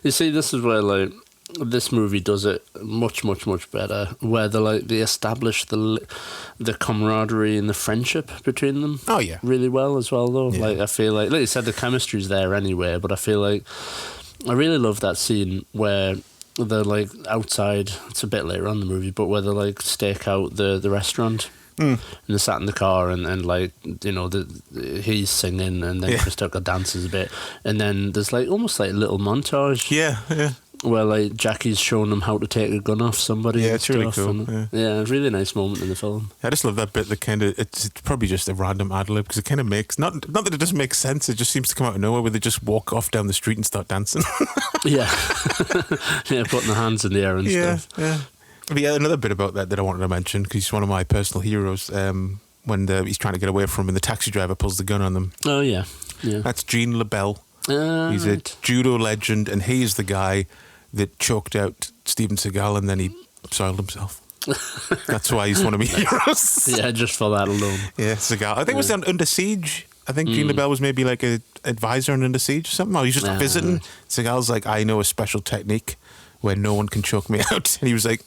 You see, this is where like this movie does it much better, where they establish the camaraderie and the friendship between them.
Oh yeah,
really well as well though. Like I feel like you said, the chemistry's there anyway, but I feel like I really love that scene where they're like outside. It's a bit later on in the movie, but where they like stake out the restaurant. And they sat in the car and like, you know, he's singing and then Chris Tucker dances a bit, and then there's like almost like a little montage.
Yeah.
Where like Jackie's showing them how to take a gun off somebody.
Yeah,
and
it's really cool.
And, a really nice moment in the film.
I just love that bit. That kind of it's probably just a random ad lib because it kind of makes not that it doesn't make sense. It just seems to come out of nowhere where they just walk off down the street and start dancing.
Yeah, putting their hands in the air and stuff.
Yeah. But yeah, another bit about that I wanted to mention because he's one of my personal heroes. When he's trying to get away from him and the taxi driver pulls the gun on them.
Oh yeah.
That's Gene LaBelle. He's a judo legend, and he is the guy that choked out Steven Seagal and then he soiled himself. That's why he's one of my heroes.
Yeah, just for that alone.
Yeah, Seagal. I think it was on Under Siege. I think Gene LaBelle was maybe like an advisor on Under Siege or something. Or he's just visiting. Seagal's like, I know a special technique where no one can choke me out. And he was like,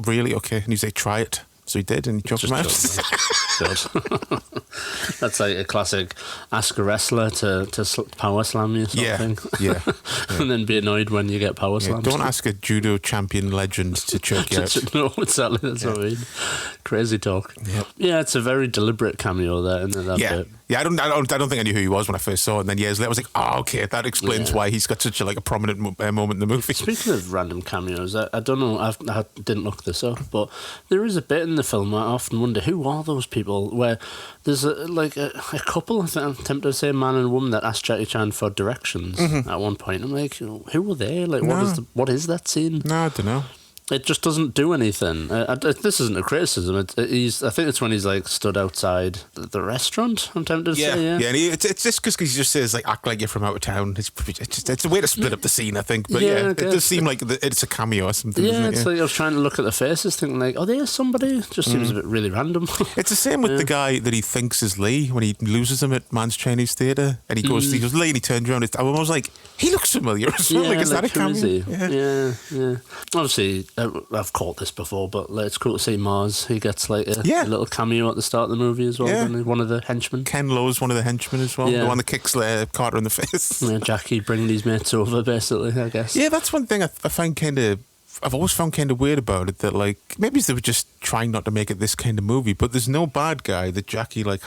really? Okay. And he's like, try it. So he did, and he choked him out.
Good. That's like a classic ask a wrestler to power slam you sort of thing.
Yeah.
And then be annoyed when you get power slammed.
Don't ask a judo champion legend to choke you out.
No, exactly. That's what I mean. Crazy talk.
Yep.
Yeah, it's a very deliberate cameo there, isn't it? That bit.
Yeah, I don't think I knew who he was when I first saw it. And then years later, I was like, oh, okay, that explains why he's got such a prominent moment in the movie.
Speaking of random cameos, I don't know, I didn't look this up, but there is a bit in in the film, I often wonder who are those people. Where there's a couple, I think I'm tempted to say, man and woman, that asked Jackie Chan for directions at one point. I'm like, who were they? Like, what is that scene?
No, I don't know.
It just doesn't do anything. This isn't a criticism. I think it's when he's like stood outside the restaurant. I'm tempted to say, yeah.
And it's just because he just says like act like you're from out of town. It's a way to split up the scene, I think. But it does seem like it's a cameo or something.
Yeah,
isn't it?
it's like I was trying to look at the faces, thinking like, oh, there's somebody. Just seems a bit really random.
It's the same with the guy that he thinks is Lee when he loses him at Man's Chinese Theatre, and he goes Lee, and he turns around. I was like, he looks familiar as well. Like, is that a cameo?
Yeah. Obviously, I've caught this before, but it's cool to see Mars. He gets like a little cameo at the start of the movie as well. Yeah. One of the henchmen. Ken
Lowe's one of the henchmen as well. Yeah. The one that kicks Carter in the face.
Yeah, Jackie bringing these mates over, basically, I guess.
Yeah, that's one thing I find I've always found kind of weird about it, that like maybe they were just trying not to make it this kind of movie, but there's no bad guy that Jackie like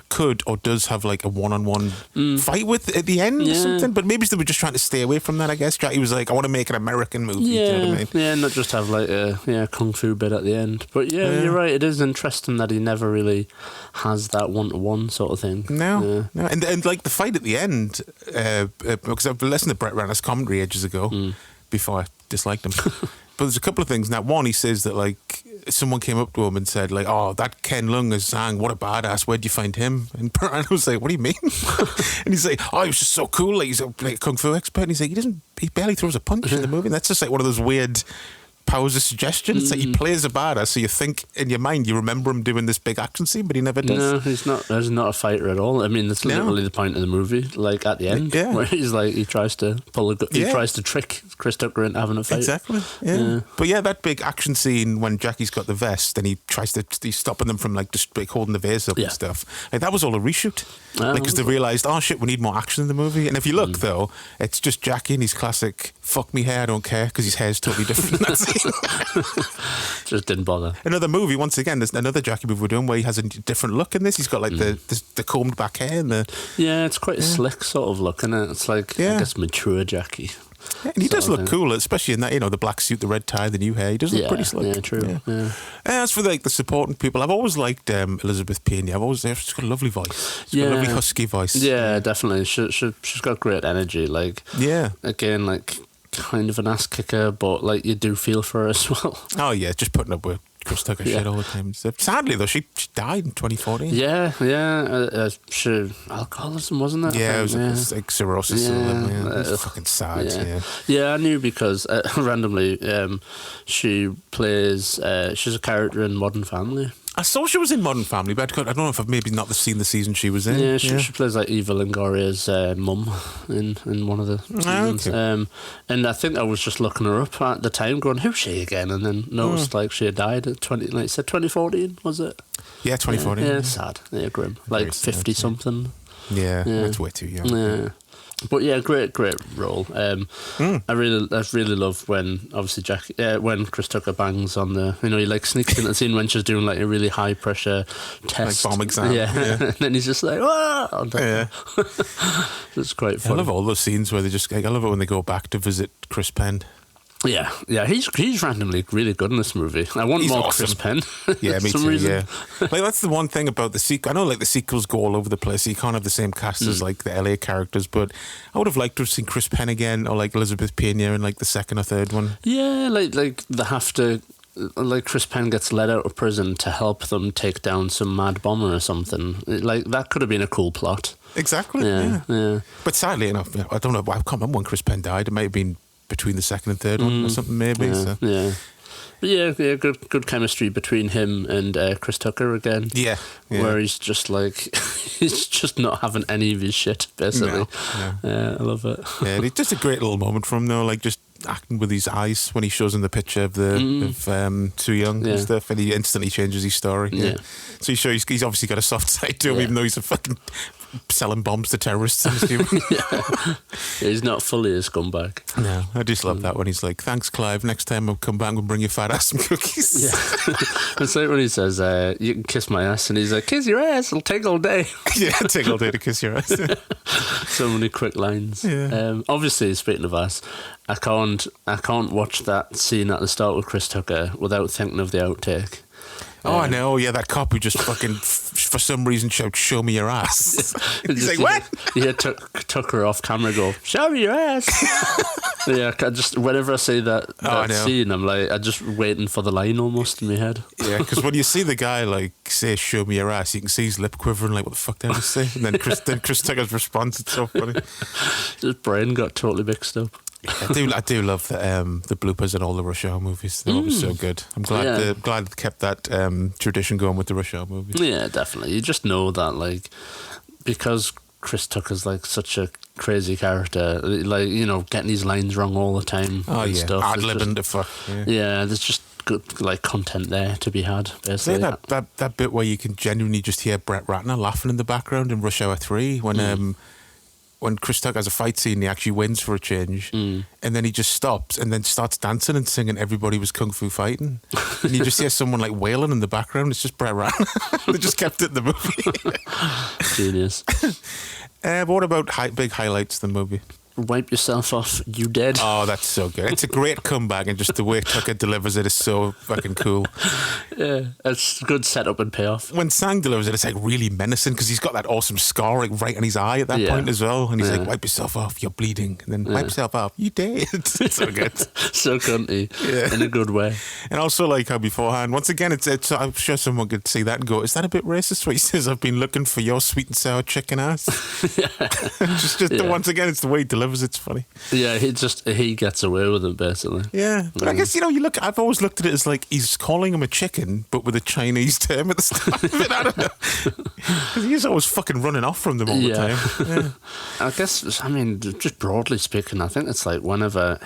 could or does have like a one-on-one fight with at the end or something. But maybe they were just trying to stay away from that. I guess Jackie was like, I want to make an American movie.
Yeah,
do you know what I mean?
Yeah, not just have like a kung fu bit at the end. But you're right. It is interesting that he never really has that one-to-one sort of thing.
No. And like the fight at the end, because I've listened to Brett Ratner's commentary ages ago before I disliked him. But there's a couple of things. Now, one, he says that like someone came up to him and said like, "Oh, that Ken Leung is Zhang. What a badass. Where'd you find him?" And I was like, "What do you mean?" And he's like, "Oh, he was just so cool. Like, he's a kung fu expert." And he's like, he barely throws a punch in the movie. And that's just like one of those weird powers of suggestion. It's like he plays a badass, so you think in your mind you remember him doing this big action scene, but he never does.
No, he's not. He's not a fighter at all. I mean, that's literally the point of the movie. Like at the end, where he's like he tries to tries to trick Chris Tucker into having a fight.
Exactly. Yeah. But that big action scene when Jackie's got the vest and he's stopping them from like just like holding the vase up and stuff. Like that was all a reshoot. Because they realised, oh shit, we need more action in the movie. And if you look though, it's just Jackie in his classic "fuck me hair, I don't care" because his hair's totally different.
Just didn't bother.
Another movie, once again, there's another Jackie movie we're doing where he has a different look in this. He's got like the combed back hair and
it's quite a slick sort of look, isn't it? It's like I guess mature Jackie.
Yeah, and he does look cool, especially in that, the black suit, the red tie, the new hair. He does look pretty slick.
Yeah, true. Yeah.
As for like the supporting people, I've always liked Elizabeth Pena. She's got a lovely voice. She's got a lovely husky voice.
Yeah, definitely. She's got great energy. Like, again, like kind of an ass kicker, but like you do feel for her as well. Oh yeah,
just putting up with Chris Tucker shit all the time. Sadly though, she died in 2014.
Alcoholism, wasn't it?
Yeah, it was like cirrhosis. It was fucking sad.
Yeah, I knew because randomly she plays. She's a character in Modern Family.
I saw she was in Modern Family, but I don't know if I've maybe not seen the season she was in.
Yeah, she plays like Eva Longoria's mum in one of the seasons. Okay. And I think I was just looking her up at the time, going, "Who's she again?" And then noticed like she had died at 2014, was it?
Yeah, 2014.
Yeah, sad. Yeah, grim. Like 50 something.
Yeah, that's way too young.
Yeah. But yeah, great role. I really love when obviously when Chris Tucker bangs on the, he like sneaks in the scene when she's doing like a really high pressure test,
like bomb exam.
Yeah. And then he's just like, "Whoa!"
Yeah,
it's quite funny.
I love all those scenes where they just. I love it when they go back to visit Chris Penn.
Yeah, he's randomly really good in this movie. I want more awesome. Chris Penn.
Yeah, me
some
too.
Reason.
Yeah, like that's the one thing about the sequel. I know like the sequels go all over the place. So you can't have the same cast as like the LA characters, but I would have liked to have seen Chris Penn again or like Elizabeth Pena in like the second or third one.
Yeah, like they have to. Like Chris Penn gets let out of prison to help them take down some mad bomber or something. Like that could have been a cool plot.
Exactly. Yeah. But sadly enough, I don't know. I can't remember when Chris Penn died. It might have been between the second and third one or something, maybe.
Yeah. But yeah, good chemistry between him and Chris Tucker again.
Yeah.
Where he's just like, he's just not having any of his shit, basically.
No.
Yeah, I love it. Yeah,
it's just a great little moment from him, though, like just acting with his eyes when he shows him the picture of Too Young and stuff, and he instantly changes his story. Yeah. So he's obviously got a soft side to him, even though he's a fucking selling bombs to terrorists.
He's not fully a scumbag.
No, I just love that when he's like, "Thanks, Clive. Next time I'll come back and bring your fat ass some cookies."
Yeah. It's like when he says, "You can kiss my ass," and he's like, "Kiss your ass. It'll take all day."
Yeah, take all day to kiss your ass.
So many quick lines. Yeah. Obviously, speaking of ass, I can't watch that scene at the start with Chris Tucker without thinking of the outtake.
Oh, I know. Yeah, that cop who just fucking, for some reason, shouts, "Show me your ass." He's like, "What?"
Yeah, Tucker off camera go, "Show me your ass." Yeah, I just whenever I see that scene, I'm like, I'm just waiting for the line almost in my head.
Yeah, because when you see the guy like say, "Show me your ass," you can see his lip quivering, like, "What the fuck did I just say?" And then Chris Tucker's response, it's so funny.
His brain got totally mixed up.
I do love the bloopers in all the Rush Hour movies. They're always so good. I'm glad they kept that tradition going with the Rush Hour movies.
Yeah, definitely. You just know that, like, because Chris Tucker's like such a crazy character, like, you know, getting these lines wrong all the time.
Oh
and
yeah,
stuff.
ad-libbing the fuck.
Yeah, there's just good like content there to be had. Basically,
that bit where you can genuinely just hear Brett Ratner laughing in the background in Rush Hour 3 when Chris Tucker has a fight scene, he actually wins for a change, and then he just stops and then starts dancing and singing "Everybody Was Kung Fu Fighting," and you just hear someone like wailing in the background. It's just Brett Ratner. They just kept it in the movie.
Genius.
But what about big highlights of the movie?
Wipe yourself off, you dead.
Oh, that's so good. It's a great comeback, and just the way Tucker delivers it is so fucking cool.
Yeah, it's good setup and payoff.
When Sang delivers it, it's like really menacing because he's got that awesome scar like right on his eye at that point as well. And he's like, "Wipe yourself off, you're bleeding." And then wipe yourself off, you dead. It's so good.
So cunty, in a good way.
And also like how beforehand, once again, it's I'm sure someone could see that and go, "Is that a bit racist?" What he says, "I've been looking for your sweet and sour chicken ass." Once again, it's the way he delivers. It's funny.
Yeah, he gets away with it basically.
Yeah, but I guess I've always looked at it as like he's calling him a chicken, but with a Chinese term at the start of it. I don't know, because he's always fucking running off from them all the time. Yeah.
I guess, I mean, just broadly speaking, I think it's like whenever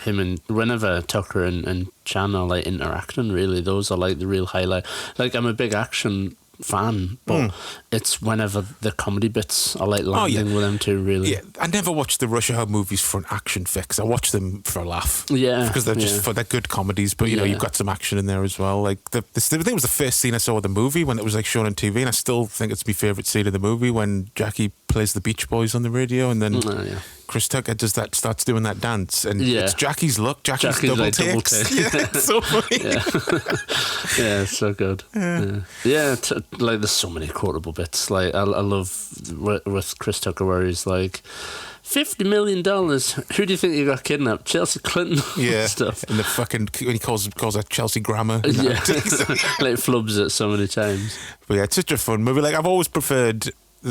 Tucker and Chan are like interacting, really, those are like the real highlight. Like, I'm a big action fan, but it's whenever the comedy bits are like landing with them too, really. Yeah,
I never watch the Rush Hour movies for an action fix. I watch them for a laugh.
Yeah,
because they're just they're good comedies. But you know, you've got some action in there as well. Like I think it was the first scene I saw of the movie when it was like shown on TV, and I still think it's my favourite scene of the movie when Jackie plays the Beach Boys on the radio, and then Chris Tucker starts doing that dance, and it's Jackie's look. Jackie's double
like
takes. Yeah, it's so funny.
Yeah, it's so good. Yeah, like there's so many quotable bits. Like I love with Chris Tucker where he's like, $50 million. Who do you think you got kidnapped? Chelsea Clinton.
Yeah,
stuff.
And the fucking when he calls her Chelsea Grammer.
Yeah, like flubs it so many times.
But yeah, it's such a fun movie. Like I've always preferred.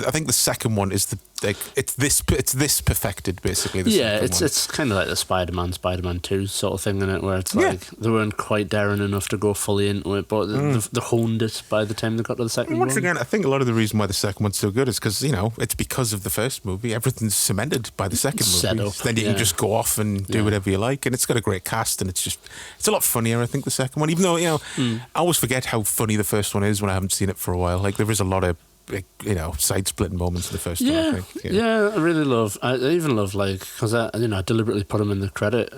I think the second one is it's this perfected basically.
It's kind of like the Spider-Man 2 sort of thing in it, where it's like they weren't quite daring enough to go fully into it, but they honed it by the time they got to the second one.
Once again, I think a lot of the reason why the second one's so good is because it's because of the first movie. Everything's cemented by the second movie.
Set up,
then you can just go off and do whatever you like, and it's got a great cast, and it's a lot funnier. I think the second one, even though I always forget how funny the first one is when I haven't seen it for a while. Like there is a lot of side-splitting moments in the first one, I think.
Yeah, I really love. I even love because I deliberately put him in the credit.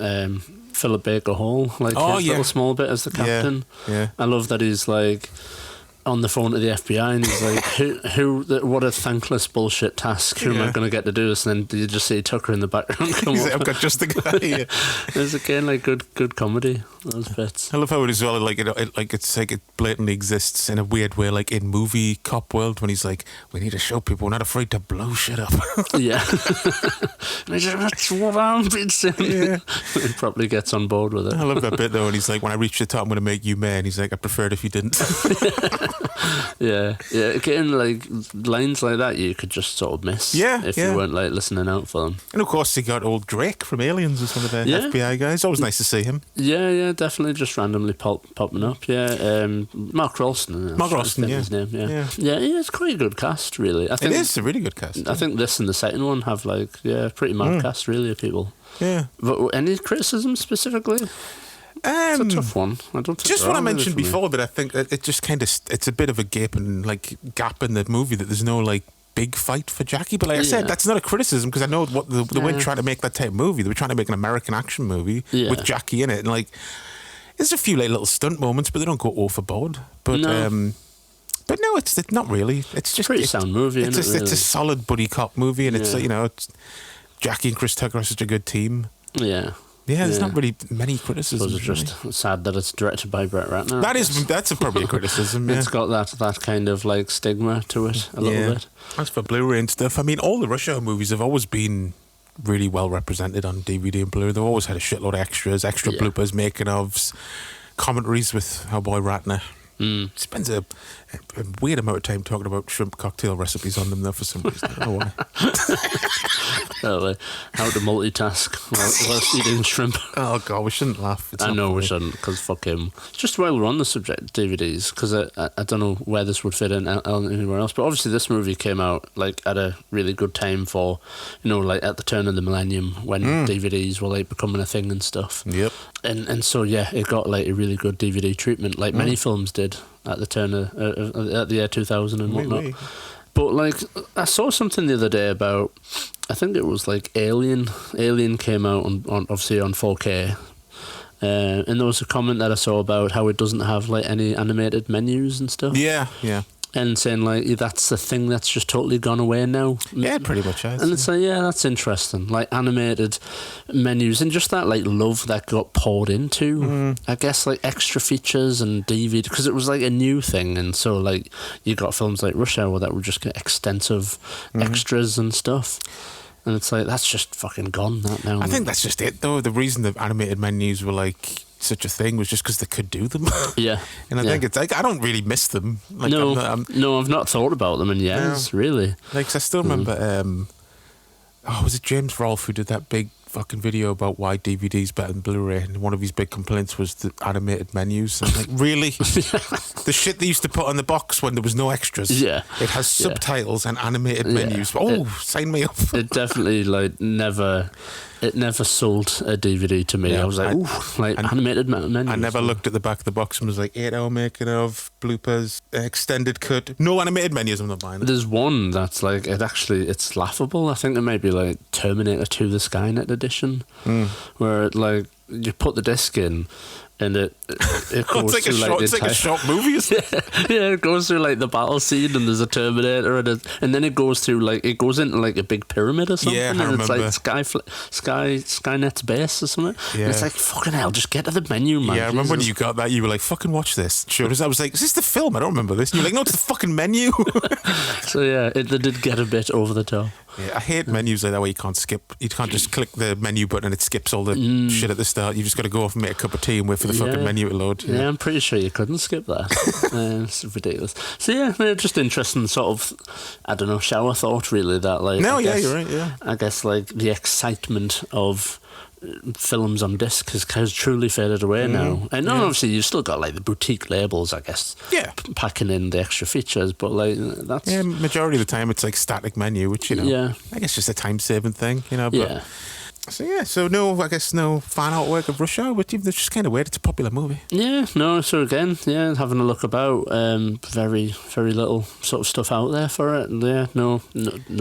Philip Baker Hall, his little small bit as the captain.
Yeah.
I love that he's like on the phone to the FBI and he's like, what a thankless bullshit task. Who am I going to get to do this? And then you just see Tucker in the background come
He's like, I've got just the guy. Yeah.
There's again like good comedy. Those bits.
I love how it is well. Like it's like it blatantly exists in a weird way, like in movie cop world when he's like, we need to show people we're not afraid to blow shit up.
Yeah. And he's like, that's what I'm been saying. Yeah. He probably gets on board with it.
I love that bit though, and he's like, when I reach the top, I'm going to make you mayor. And he's like, I prefer it if you didn't.
Yeah. Again, like lines like that you could just sort of miss if you weren't like listening out for them.
And of course he got old Drake from Aliens as one of the FBI guys. Always nice to see him.
Yeah, definitely just randomly popping up. Yeah, Mark Rolston. His name. Yeah, it's quite a good cast, really. I think
it is a really good cast.
I think this and the second one have pretty mad cast, really, of people.
Yeah.
But any criticism specifically? It's a tough one. I don't think
just what I mentioned before, but I think it just kind of it's a bit of a gaping gap in the movie that there's no big fight for Jackie. But like I said, that's not a criticism because I know what they weren't trying to make that type of movie. They were trying to make an American action movie with Jackie in it, and there's a few little stunt moments, but they don't go overboard. But but no, it's not really. It's just
pretty sound movie.
It's a solid buddy cop movie, and it's Jackie and Chris Tucker are such a good team.
Yeah.
Yeah, there's not really many criticisms.
It's just sad that it's directed by Brett Ratner.
That's probably a criticism. Yeah.
It's got that kind of like stigma to it a little bit.
As for Blu-ray and stuff, I mean, all the Rush Hour movies have always been really well represented on DVD and Blu-ray. They've always had a shitload of extras, bloopers, making-ofs, commentaries with our boy Ratner. Spends a weird amount of time talking about shrimp cocktail recipes on them, though, for some reason. I don't know why.
How to multitask whilst eating shrimp.
Oh, God, we shouldn't laugh.
I know we shouldn't, because fuck him. Just while we're on the subject of DVDs, because I don't know where this would fit in anywhere else, but obviously this movie came out like at a really good time for, like at the turn of the millennium when DVDs were like becoming a thing and stuff.
Yep.
And so, yeah, it got like a really good DVD treatment, like many films did at the turn of at the year 2000 and whatnot.
Oui.
But like, I saw something the other day about, I think it was like Alien. Alien came out on obviously on 4K, and there was a comment that I saw about how it doesn't have like any animated menus and stuff.
Yeah.
And saying like that's the thing that's just totally gone away now.
Yeah, pretty much has.
And it's like, yeah, that's interesting. Like animated menus and just that like love that got poured into, I guess, like extra features and DVD, because it was like a new thing. And so like you got films like Rush Hour that would just get extensive extras and stuff. And it's like, that's just fucking gone that now.
I think that's just it, though. The reason the animated menus were like such a thing was just because they could do them.
Yeah.
And I think it's like, I don't really miss them. Like,
no, I've not thought about them in years, really.
Like, 'cause I still remember, was it James Rolfe who did that big fucking video about why DVD's better than Blu-ray, and one of his big complaints was the animated menus. I'm like, really? The shit they used to put on the box when there was no extras.
Yeah.
It has subtitles and animated menus. Sign me up.
It definitely never sold a DVD to me.
Yeah,
I was like, animated menus.
I never looked at the back of the box and was like, 8-hour making of, bloopers, extended cut. No animated menus, I'm not buying it.
There's one that's like, it's laughable. I think it may be like Terminator 2 The Skynet edition, where like you put the disc in and it goes
it's like a short movie, isn't it?
Yeah, it goes through like the battle scene and there's a Terminator and then it goes through like, it goes into like a big pyramid or something, and it's like Skynet's base or something.
Yeah.
And it's like, fucking hell, just get to the menu, man.
Yeah, I remember when you got that, you were like, fucking watch this. Sure. I was like, is this the film? I don't remember this. And you're like, no, it's the fucking menu.
So yeah, they did get a bit over the top.
Yeah, I hate menus like that where you can't skip. You can't just click the menu button and it skips all the shit at the start. You just got to go off and make a cup of tea and wait for the fucking menu to load.
Yeah, I'm pretty sure you couldn't skip that. It's ridiculous. So yeah, just interesting sort of, I don't know, shower thought really that like.
No, you're right. Yeah,
I guess like the excitement of films on disc has truly faded away now. And obviously you've still got like the boutique labels, I guess.
Yeah.
Packing in the extra features, but like that's.
Yeah, majority of the time it's like static menu, which I guess just a time saving thing, But,
yeah.
So I guess no fan artwork of Rush Hour, but even it's just kind of weird. It's a popular movie.
Yeah, no. So again, having a look about, very, very little sort of stuff out there for it. And yeah, no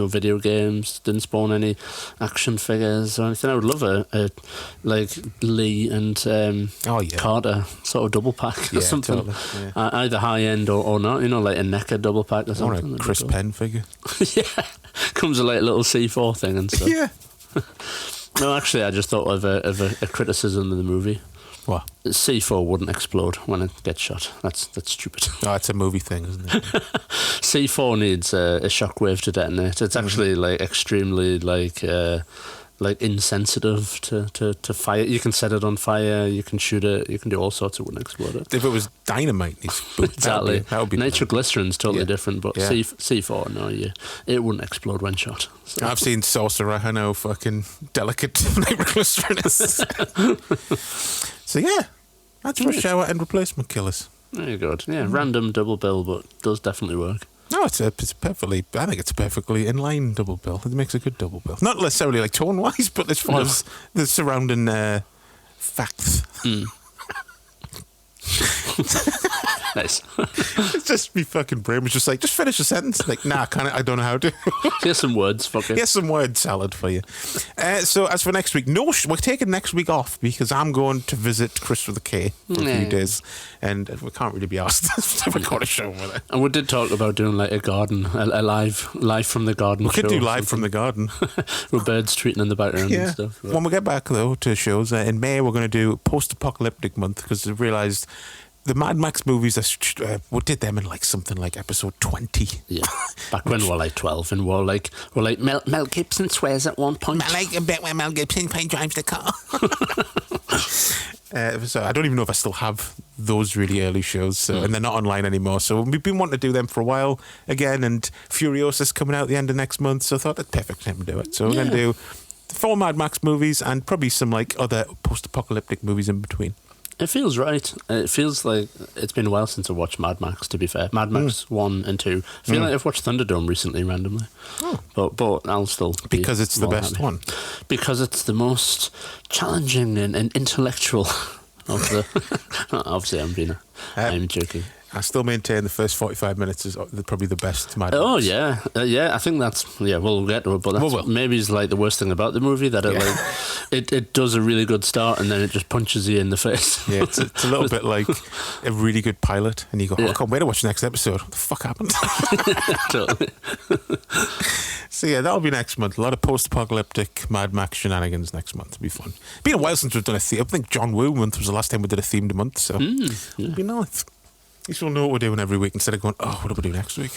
video games. Didn't spawn any action figures or anything. I would love a like Lee and Carter sort of double pack or something.
Totally, yeah.
Either high end or not. Like a NECA double pack or something.
Or a Chris Penn figure.
Yeah, comes with like a little C4 thing and stuff.
Yeah.
No, actually, I just thought of a criticism of the movie.
What?
C4 wouldn't explode when it gets shot. That's stupid.
Oh, it's a movie thing, isn't it?
C4 needs a shockwave to detonate. It's actually like extremely like insensitive to fire. You can set it on fire. You can shoot it. You can do all sorts. It wouldn't explode it.
If it was dynamite,
exactly.
That would be
nitroglycerin's totally different, but C4, no, it wouldn't explode when shot. So.
I've seen Sorcerer. I know fucking delicate nitroglycerin is. So yeah, that's Rush Hour and Replacement Killers.
Very good. Yeah, random double bill, but does definitely work.
No, I think it's a perfectly in line double bill. It makes a good double bill. Not necessarily like tone wise, but as far as the surrounding facts.
Nice.
It's just me fucking brain was just like, just finish a sentence. Like, nah, I don't know how to.
Here's some words, fuck it.
Here's some word salad for you. So as for next week, we're taking next week off because I'm going to visit Chris with a K for a few days, and we can't really be asked to record a show with it.
And we did talk about doing like a garden, a live from the garden.
We could do live from the garden
with birds tweeting in the background and stuff.
When we get back though to shows in May, we're going to do post-apocalyptic month because we realised the Mad Max movies, we did them in like something like episode 20.
Yeah, back when we were like 12 and we're like Mel Gibson swears at one point.
I like a bit where Mel Gibson drives the car. So I don't even know if I still have those really early shows, and they're not online anymore. So we've been wanting to do them for a while again, and Furiosa's coming out at the end of next month, so I thought that's perfect time to do it. So we're going to do 4 Mad Max movies and probably some like other post-apocalyptic movies in between.
It feels right. It feels like it's been a while since I watched Mad Max, to be fair. Mad Max 1 and 2. I feel like I've watched Thunderdome recently randomly. But I'll still be
because it's the best one.
Because it's the most challenging and intellectual of the... Obviously, I'm joking.
I still maintain the first 45 minutes is probably the best Mad Max.
Oh, yeah. I think that's... Yeah, we'll get to it, but that's maybe is like the worst thing about the movie, that it does a really good start and then it just punches you in the face.
Yeah, it's a little bit like a really good pilot, and you go, I can't wait to watch the next episode. What the fuck happened?
Totally.
So yeah, that'll be next month. A lot of post-apocalyptic Mad Max shenanigans next month. It'll be fun. It's been a while since we've done a theme. I think John Woo month was the last time we did a themed month, so it'll be nice. At least we'll know what we're doing every week instead of going, what do we do next week?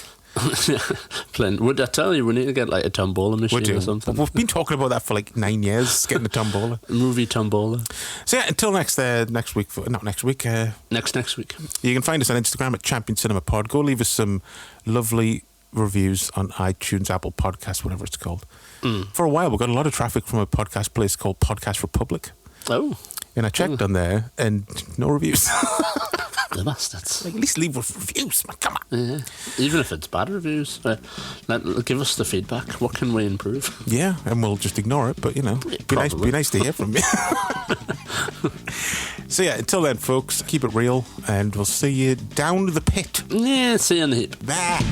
Would I tell you we need to get like a tombola machine or something?
We've been talking about that for like 9 years, getting a tombola.
Movie tombola.
So yeah, until next week. Next week. You can find us on Instagram at Champion Cinema Pod. Go leave us some lovely reviews on iTunes, Apple Podcasts, whatever it's called. For a while, we got a lot of traffic from a podcast place called Podcast Republic.
Oh.
And I checked on there, and no reviews.
The bastards.
Like, at least leave us reviews, man. Come on.
Yeah. Even if it's bad reviews, give us the feedback. What can we improve?
Yeah, and we'll just ignore it. But be nice to hear from you. So yeah, until then, folks, keep it real, and we'll see you down the pit.
Yeah, see you in the heap.
Bye.